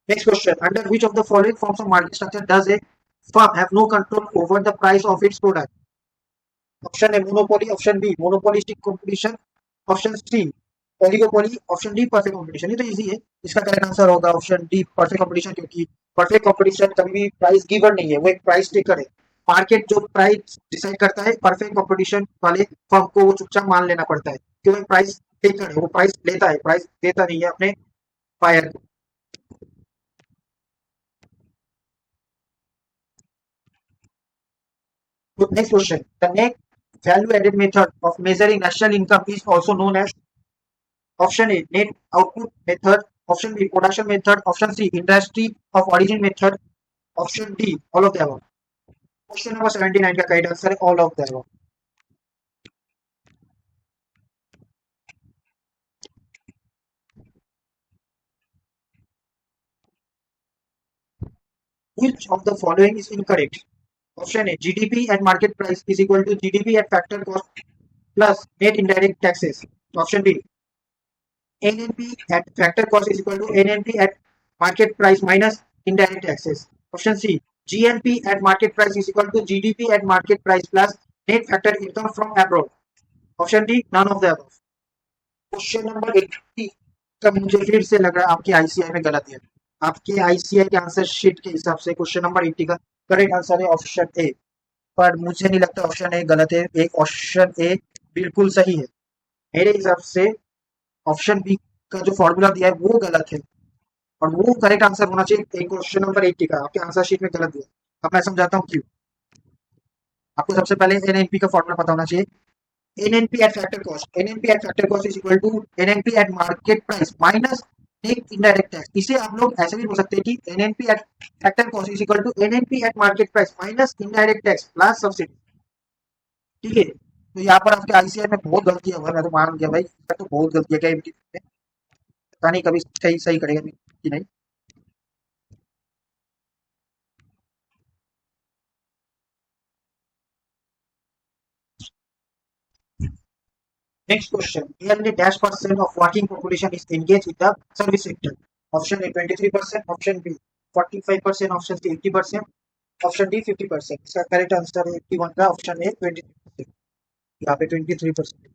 Next question. Under which of the following forms of market structure does a firm have no control over the price of its product? Option A, monopoly. Option B, monopolistic competition. Option C, oligopoly. Option D, perfect competition। ये तो easy है, इसका correct answer होगा option D, perfect competition. क्योंकि perfect competition कभी भी price giver नहीं है, वो एक प्राइस टेकर है। मार्केट जो प्राइस डिसाइड करता है, परफेक्ट कंपटीशन वाले फर्म को वो चुपचाप मान लेना पड़ता है, क्योंकि वो प्राइस टेकर है, वो प्राइस लेता है, प्राइस देता नहीं है अपने बायर को। Next question. The net value added method of measuring national income is also known as option A, net output method. Option B, production method. Option C, industry of origin method. Option D, all of the above. Question number 79 का correct answer है all of the above। Which of the following is incorrect? Option A, GDP at market price is equal to GDP at factor cost plus net indirect taxes. Option B, NNP at factor cost is equal to NNP at market price minus indirect taxes. Option C, GNP at market price is equal to GDP at market price plus net factor income from abroad. Option D, none of the above. Question number 80 का मुझे फिर से लग रहा है आपके ICI में गलत है। आपके आईसीआई के आंसर शीट के हिसाब से क्वेश्चन नंबर 80 का करेक्ट आंसर है ऑप्शन ए, पर मुझे नहीं लगता ऑप्शन ए गलत है। एक ऑप्शन ए बिल्कुल सही है। मेरे हिसाब से ऑप्शन बी का जो फॉर्मूला दिया है वो गलत है, और वो करेक्ट आंसर होना चाहिए क्वेश्चन नंबर 80 का। आपके आंसर शीट में गलत दिया। अब मैं समझाता हूँ क्यों। आपको सबसे पहले एनएनपी का फॉर्मूला पता होना चाहिए। NNP at factor cost. NNP at factor cost is equal to NNP at market price minus net indirect tax. इसे आप लोग ऐसे भी बोल सकते हैं कि NNP at factor cost is equal to NNP at market price minus indirect tax plus subsidy। ठीक है, तो यहाँ पर आपके आईसीआई में बहुत गलती है, मैं तो मान गया भाई, तो बहुत गलती है क्या इनकी, पता नहीं कभी सही सही करेगा कि नहीं। Next question. Nearly dash percent of working population is engaged in the service sector. Option A 23%, option B 45%, option C 80%, option D 50%। इसका करेक्ट आंसर है 81 का ऑप्शन ए 23%। यहाँ पे 23%।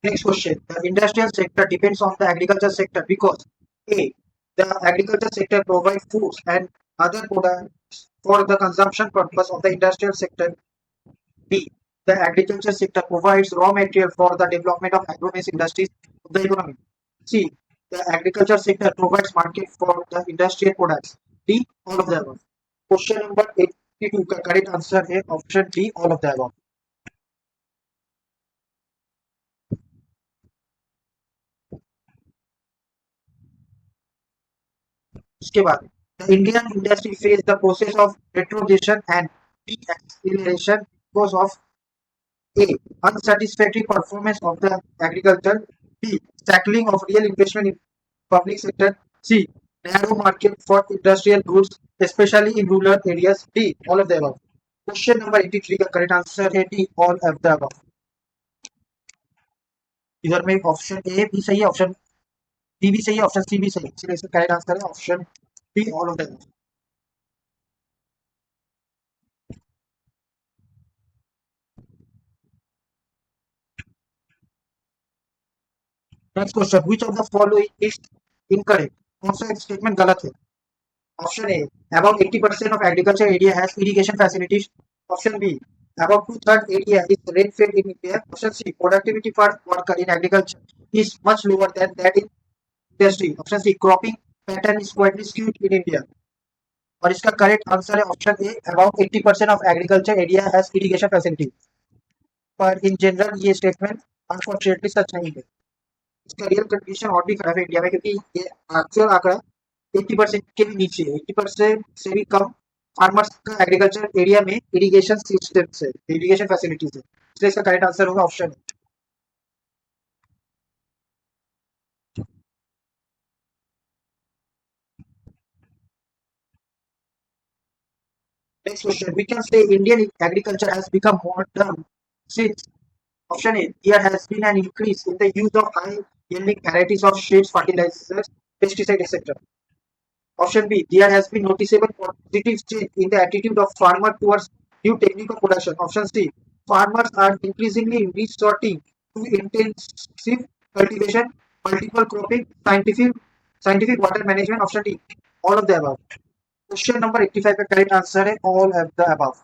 Next question. The industrial sector depends on the agriculture sector because A, the agriculture sector provides foods and other products for the consumption purpose of the industrial sector. B, the agriculture sector provides raw material for the development of agro-based industries of the economy. C, The agriculture sector provides market for the industrial products. D. All of the above. Question number 82 का correct answer है option D. All of the above. उसके बाद the Indian industry face the process of retrogression and deceleration because of A. Unsatisfactory performance of the agriculture. B. Tackling of real investment in public sector. C. Narrow market for industrial goods, especially in rural areas. D. All of the above. Question number 83 का correct answer है D all of the above. इधर में option A भी सही है, option D भी सही है, ऑप्शन सी भी सही है, इसलिए इसका करेक्ट आंसर है option D all of the above. Next question which of the following is incorrect. कौन सा स्टेटमेंट गलत है. Option A about 80% of agriculture area has irrigation facilities. Option B about two-thirds area is rain-fed in India. Option C productivity per worker in agriculture is much lower than that in industry. Option C cropping pattern is quite skewed in India. और इसका correct answer है option A about 80% of agriculture area has irrigation facility. पर in general ये statement unfortunately सच नहीं है. इसका real condition और भी खराब है इंडिया में, क्योंकि ये एक्चुअल आंकड़ा 80% के भी नीचे है, 80% से भी कम फार्मर्स का एग्रीकल्चर एरिया में इरिगेशन सिस्टम है, इरिगेशन फैसिलिटीज है. इसलिए इसका करेक्ट आंसर होगा option. Next question we can say Indian agriculture has become modern since. Option A, there has been an increase in the use of high-yielding varieties of seeds, fertilizers, pesticides, etc. Option B, there has been noticeable positive change in the attitude of farmer towards new technical production. Option C, farmers are increasingly resorting to intensive cultivation, multiple cropping, scientific water management. Option D, all of the above. Question number 85 का correct answer है all of the above.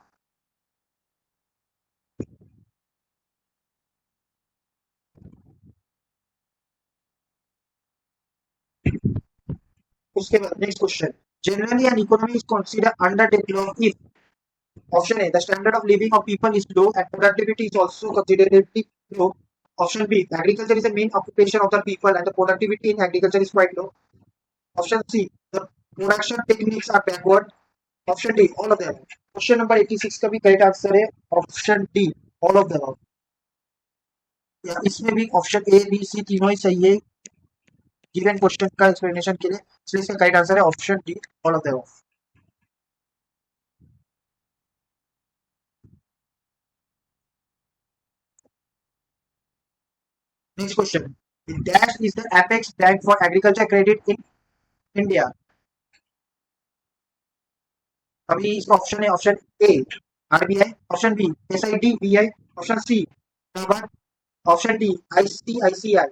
उसके बाद next question generally an economy is considered under developed if. Option A the standard of living of people is low and productivity is also considerably low. Option B agriculture is the main occupation of the people and the productivity in agriculture is quite low. Option C the production techniques are backward. Option D all of them. Question number 86 का भी correct answer है option D all of them. या इसमें भी option A B C तीनों ही सही है given question का एक्सप्लेनेशन के लिए, इसलिए इसका करेक्ट आंसर है option D all of them. Next question dash is the apex bank for agriculture credit in India. अभी इसका ऑप्शन है option A RBI, option B SIDBI, option C NABARD, option D ICICI.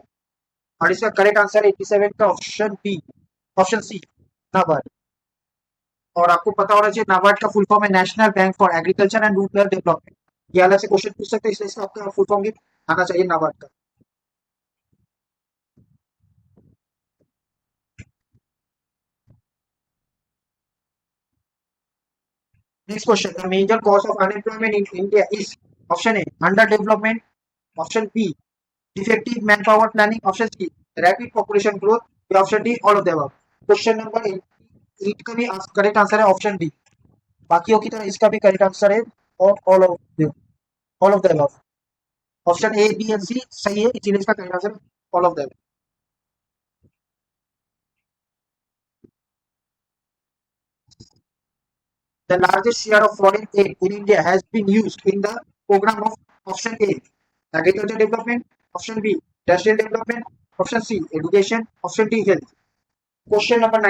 और इसका correct answer 87 का option B option C NABARD. और आपको पता होना चाहिए नाबार्ड का फुल फॉर्म है National Bank for Agriculture and Rural Development. ये अलग से क्वेश्चन पूछ सकते हैं, इसलिए इसका आपका फुल फॉर्म भी आना चाहिए नाबार्ड का. Next question the major cause of unemployment in India is. Option A under development, option B defective man power planning, option C rapid population growth, या option D all of the above. Question number 8 का भी correct answer है option D. बाकियों की तरह इसका भी correct answer है all of the above. Option A B and C सही है, इसलिए इसका correct answer all of the above. The largest share of foreign aid in India has been used in the program of option A agriculture development, option B industrial development, option C education, option D health. Question number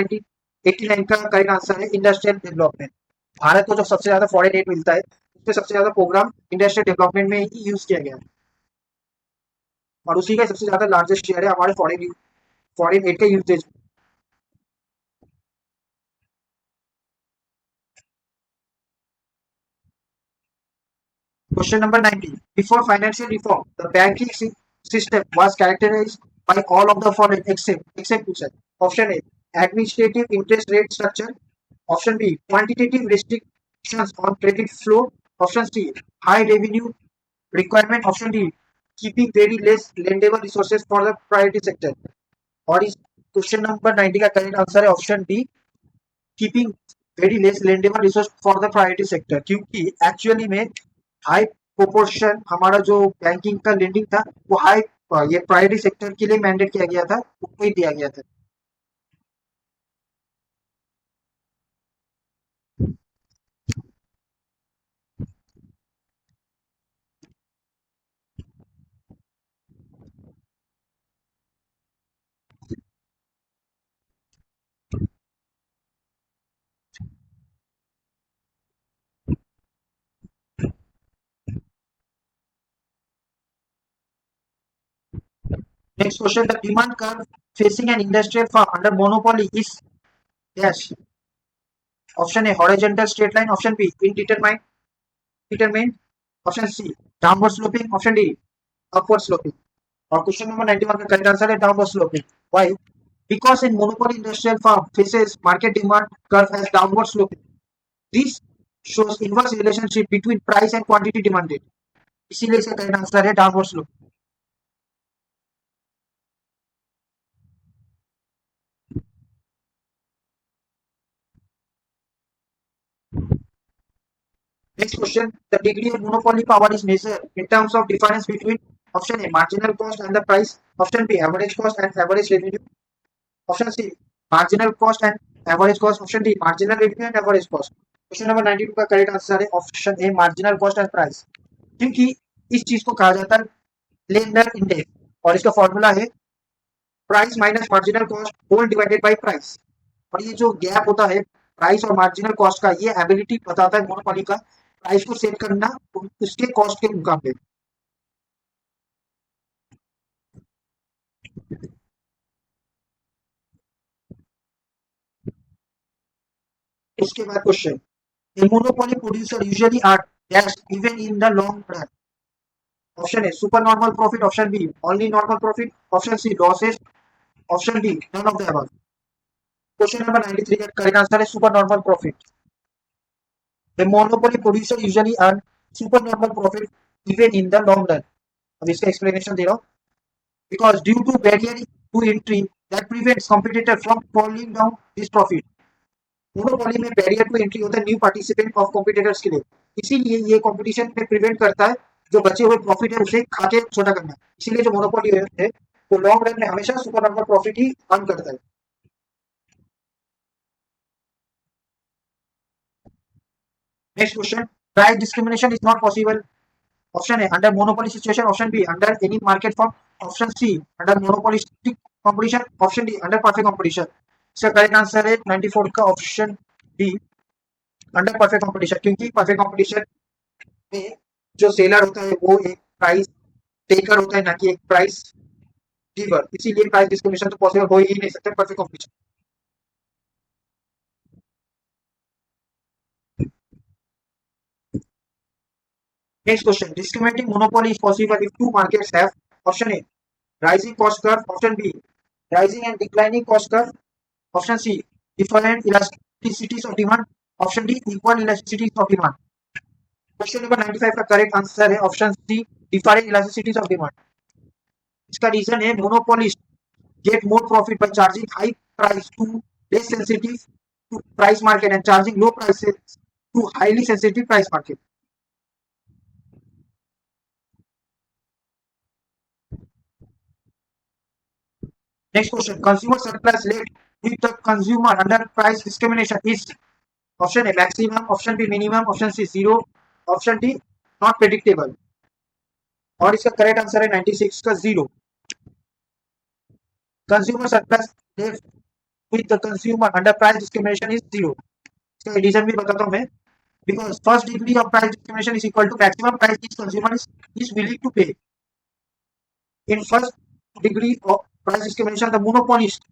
89 का correct answer है industrial development. Bharat को जो सबसे ज्यादा foreign add मिलता है उसमें सबसे ज्यादा प्रोग्राम इंडस्ट्रियल डेवलपमेंट में ही यूज किया गया है, और उसी का सबसे ज्यादा लार्जेस्ट शेयर है हमारे फॉरेन एड के usage. Question number 90. Before financial reform, the banking system was characterized by all of the following except two, sir. Option A, administrative interest rate structure. Option B, quantitative restrictions on credit flow. Option C, high revenue requirement. Option D, keeping very less lendable resources for the priority sector. और इस question number 90 का correct answer है option D, keeping very less lendable resource for the priority sector, क्योंकि actually में high proportion हमारा जो banking का lending था वो हाई ये प्रायोरिटी सेक्टर के लिए मैंडेट किया गया था, उसको ही दिया गया था। Next question, the demand curve facing an industrial firm under monopoly is dash. Option A horizontal straight line, option B determine, option C downward sloping, option D upward sloping. और क्वेश्चन नंबर 91 का correct answer है downward sloping. Why? Because in monopoly industrial firm faces market demand curve as downward sloping. This shows inverse relationship between price and quantity demanded. इसीलिए इसका correct answer है downward slope. Next question, the degree of monopoly power is measured in terms of difference between option A marginal cost and the price, option B average cost and average revenue, option C marginal cost and average cost, option D marginal revenue and average cost। Question number 92 का correct answer है option A marginal cost and price, क्योंकि इस चीज को कहा जाता है lender index, और इसका फॉर्मूला है price minus marginal cost whole divided by price. और ये जो गैप होता है प्राइस और मार्जिनल कॉस्ट का, ये एबिलिटी बताता है मोनोपोली का प्राइस को सेट करना उसके कॉस्ट के मुकाबले। इसके बाद question, a monopoly producer usually are dash even in the long run। Option A super normal profit, option B only normal profit, option C losses, option D none of the above. Question number 93 का correct answer है super normal profit. A monopoly producer usually earn supernormal profit even in the long run। अब इसका explanation दे रहा हूँ। Because due to barrier to entry that prevents competitor from falling down this profit। Monopoly में barrier to entry होता है new participant of competitors के लिए, इसीलिए ये कंपटीशन में प्रिवेंट करता है जो बचे हुए प्रॉफिट है उसे खा के छोटा करना। इसीलिए जो मोनोपोली है वो लॉन्ग रन में हमेशा सुपर नॉर्मल प्रॉफिट ही अर्न करता है। Next question, price discrimination is not possible. Option A under monopoly situation, option B under any market form, option C under monopolistic competition, option D under perfect competition. इसका correct answer है 94 का option D under perfect competition, क्योंकि perfect competition में जो seller होता है वो एक प्राइस टेकर होता है ना कि एक प्राइस गिवर, इसीलिए प्राइस डिस्क्रिमिनेशन तो पॉसिबल हो ही नहीं सकता perfect competition. Next question, discriminating monopoly is possible if two markets have option A rising cost curve, option B rising and declining cost curve, option C different elasticities of demand, option D equal elasticities of demand। Question number 95 का correct answer है option C different elasticities of demand. इसका reason है monopolist get more profit by charging high price to less sensitive to price market and charging low prices to highly sensitive price market। Next question, consumer surplus left with the consumer under price discrimination is option A maximum, option B minimum, option C zero, option D not predictable। और इसका correct answer है 96 का zero. Consumer surplus left with the consumer under price discrimination is zero. इसका reason भी बताता हूँ मैं, because first degree of price discrimination is equal to maximum price each consumer is willing to pay। In first degree of price discrimination the monopolist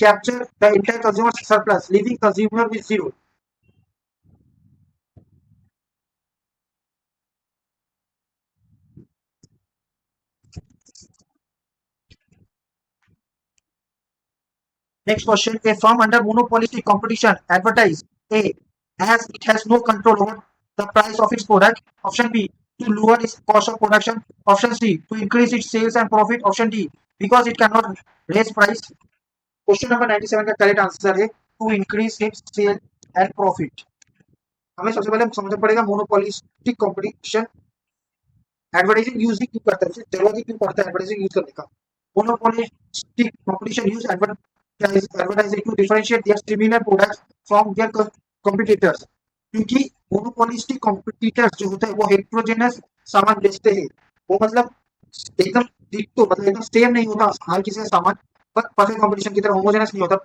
capture the entire consumer surplus leaving consumer with zero। Next question: a firm under monopolistic competition advertise A as it has no control over the price of its product. Option B, to lower its cost of production. Option C, to increase its sales and profit. Option D, because it cannot raise price. Question number 97 का correct answer है to increase its sale and profit. हमें सबसे पहले समझना पड़ेगा monopolistic competition advertising use ही क्यों करता है, जरूरत ही क्यों पड़ता है एडवर्टाइजिंग यूज करने का। Monopolistic competition use advertising to differentiate their similar products from their competitors. क्योंकि मोनोपोलिस्टिक कंपटीटर्स जो होते हैं वो हेट्रोजेनस सामान बेचते हैं, वो मतलब एकदम डिट्टो मतलब एकदम सेम नहीं होता हर किसी का सामान, पर परफेक्ट कंपटीशन की तरह होमोजेनस नहीं होता।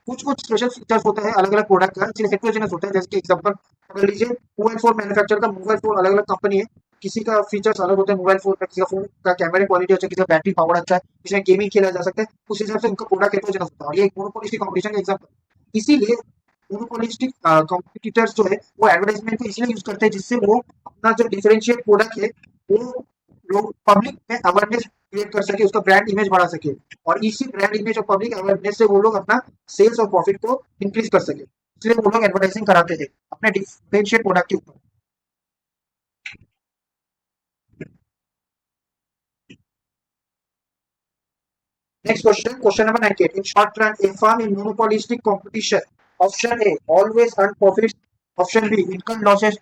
कुछ कुछ स्पेशल फीचर्स होते हैं अलग अलग प्रोडक्ट का, इसलिए हेट्रोजेनस होता है। जैसे कि एग्जांपल अगर लीजिए मोबाइल फोन मैन्युफैक्चर का, मोबाइल फोन अलग अलग कंपनी है, किसी का फीचर्स अलग होते हैं मोबाइल फोन का, किसी का फोन का कैमरा क्वालिटी अच्छा है, किसी का बैटरी पावर अच्छा है, किसी में गेमिंग खेला जा सकता है, उस हिसाब से उनका प्रोडक्ट हेट्रोजेनस होता है। और ये एक मोनोपोलिस्टिक कंपटीशन का एग्जांपल। इसीलिए मोनोपोलिस्टिक कॉम्पिटिटर्स जो है वो एडवर्टाइजमेंट को इसलिए यूज करते हैं जिससे वो अपना जो डिफरेंशिएट प्रोडक्ट है वो लोग पब्लिक में अवेयरनेस क्रिएट कर सके, उसका ब्रांड इमेज बढ़ा सके, और इसी ब्रांड इमेज और पब्लिक अवेयरनेस से वो लोग अपना सेल्स और प्रॉफिट को इंक्रीज कर सके। इसलिए वो लोग एडवर्टाइजिंग कराते हैं अपने डिफरेंशिएट प्रोडक्ट के ऊपर। Next question, question number 98. In short run, a firm in monopolistic competition. Option A, always earn profits. Option B, income losses.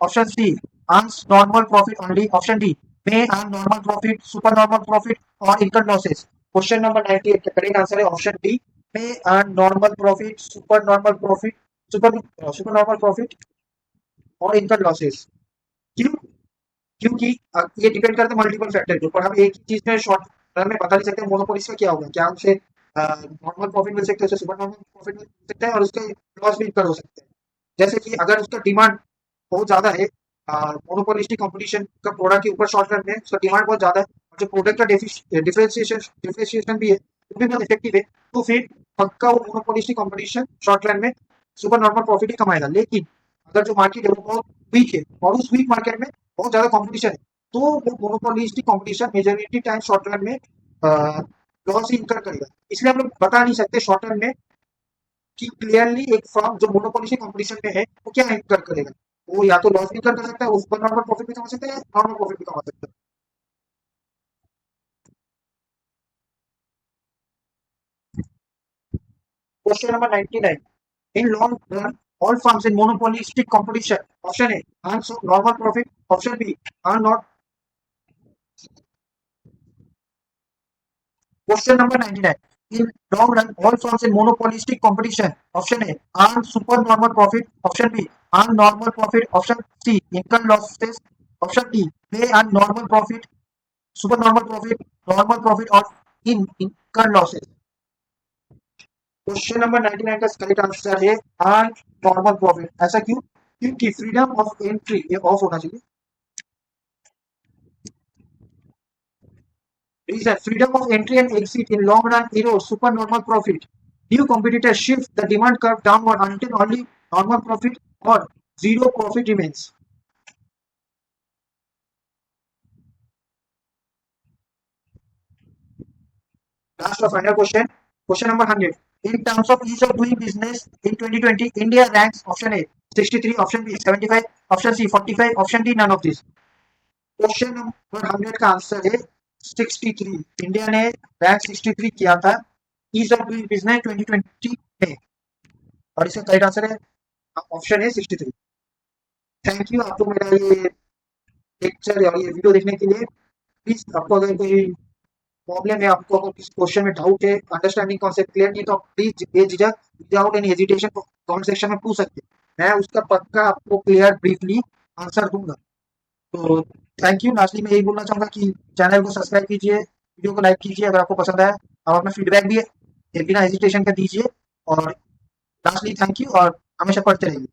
Option C, earns normal profit only. Option D, may earn normal profit, supernormal profit, or income losses. Question number 98. The correct answer is option D, may earn normal profit, supernormal profit, और income losses. क्यों? क्योंकि ये depend करता है multiple factor के ऊपर। हम एक ही चीज में शॉर्ट रन में बता नहीं सकते मोनोपोलिस का क्या होगा, क्या उसे नॉर्मल प्रॉफिट मिल सकता है, उसे सुपर नॉर्मल प्रॉफिट मिल सकता है, और उसके लॉस भी कर हो सकते हैं। जैसे कि अगर उसका डिमांड बहुत ज्यादा है, मोनोपोलिस्टिक कंपटीशन का प्रोडक्ट के ऊपर शॉर्ट रन में उसका डिमांड बहुत ज्यादा है, और जो प्रोडक्ट का डिफरेंशिएशन भी है वो भी बहुत इफेक्टिव है, तो फिर पक्का वो मोनोपोलिस्टिक कंपटीशन शॉर्ट रन में सुपर नॉर्मल प्रॉफिट ही कमाएगा। लेकिन अगर जो मार्केट है वो बहुत वीक है और उस वीक मार्केट में बहुत ज्यादा कंपटीशन है, तो वो monopolistic competition majority time short run में लॉस ही इंकर करेगा। इसलिए हम लोग बता नहीं सकते शॉर्ट रन में कि क्लियरली एक फर्म जो मोनोपोलिस्टिक कंपटीशन में है वो क्या इंकर करेगा। वो या तो लॉस भी कर सकता है, उस पर नॉर्मल प्रॉफिट भी कमा सकता है, या नॉर्मल प्रॉफिट भी कमा सकता है। Question number 99. In long run, all firms in monopolistic competition. Option A, earn normal profit. Option B, earn not. Question number 99. In long run, all firms in monopolistic competition. Option A, earn super normal profit. Option B, earn normal profit. Option C, income losses. Option D, may earn normal profit, super normal profit, or in income losses. Question number 99 का correct answer है earn normal profit. ऐसा क्यों? क्योंकि freedom of entry ये of होना चाहिए। Reason, freedom of entry and exit in long run erodes supernormal profit. New competitors shift the demand curve downward until only normal profit or zero profit remains. Last of final question. Question number 100. In terms of ease of doing business in 2020, India ranks option A 63, option B 75, option C 45, option D none of these. Question number 100 का answer है 63। India ने rank 63 किया था ease of doing business 2020 में, और इसका correct answer है option है 63। थैंक यू आपको मेरा ये लेक्चर या ये वीडियो देखने के लिए। प्लीज आपको अगर कोई प्रॉब्लम है, आपको अगर किसी क्वेश्चन में डाउट है, अंडरस्टैंडिंग कॉन्सेप्ट क्लियर नहीं, तो आप प्लीज बेझिझक without any hesitation comment section में पूछ सकते हैं। मैं उसका पक्का आपको क्लियर ब्रीफली आंसर दूंगा। तो थैंक यू। लास्टली मैं यही बोलना चाहूंगा कि चैनल को सब्सक्राइब कीजिए, वीडियो को लाइक कीजिए अगर आपको पसंद आया, और अपना फीडबैक भी बिना हेजिटेशन का दीजिए। और लास्टली थैंक यू, और हमेशा पढ़ते रहिए।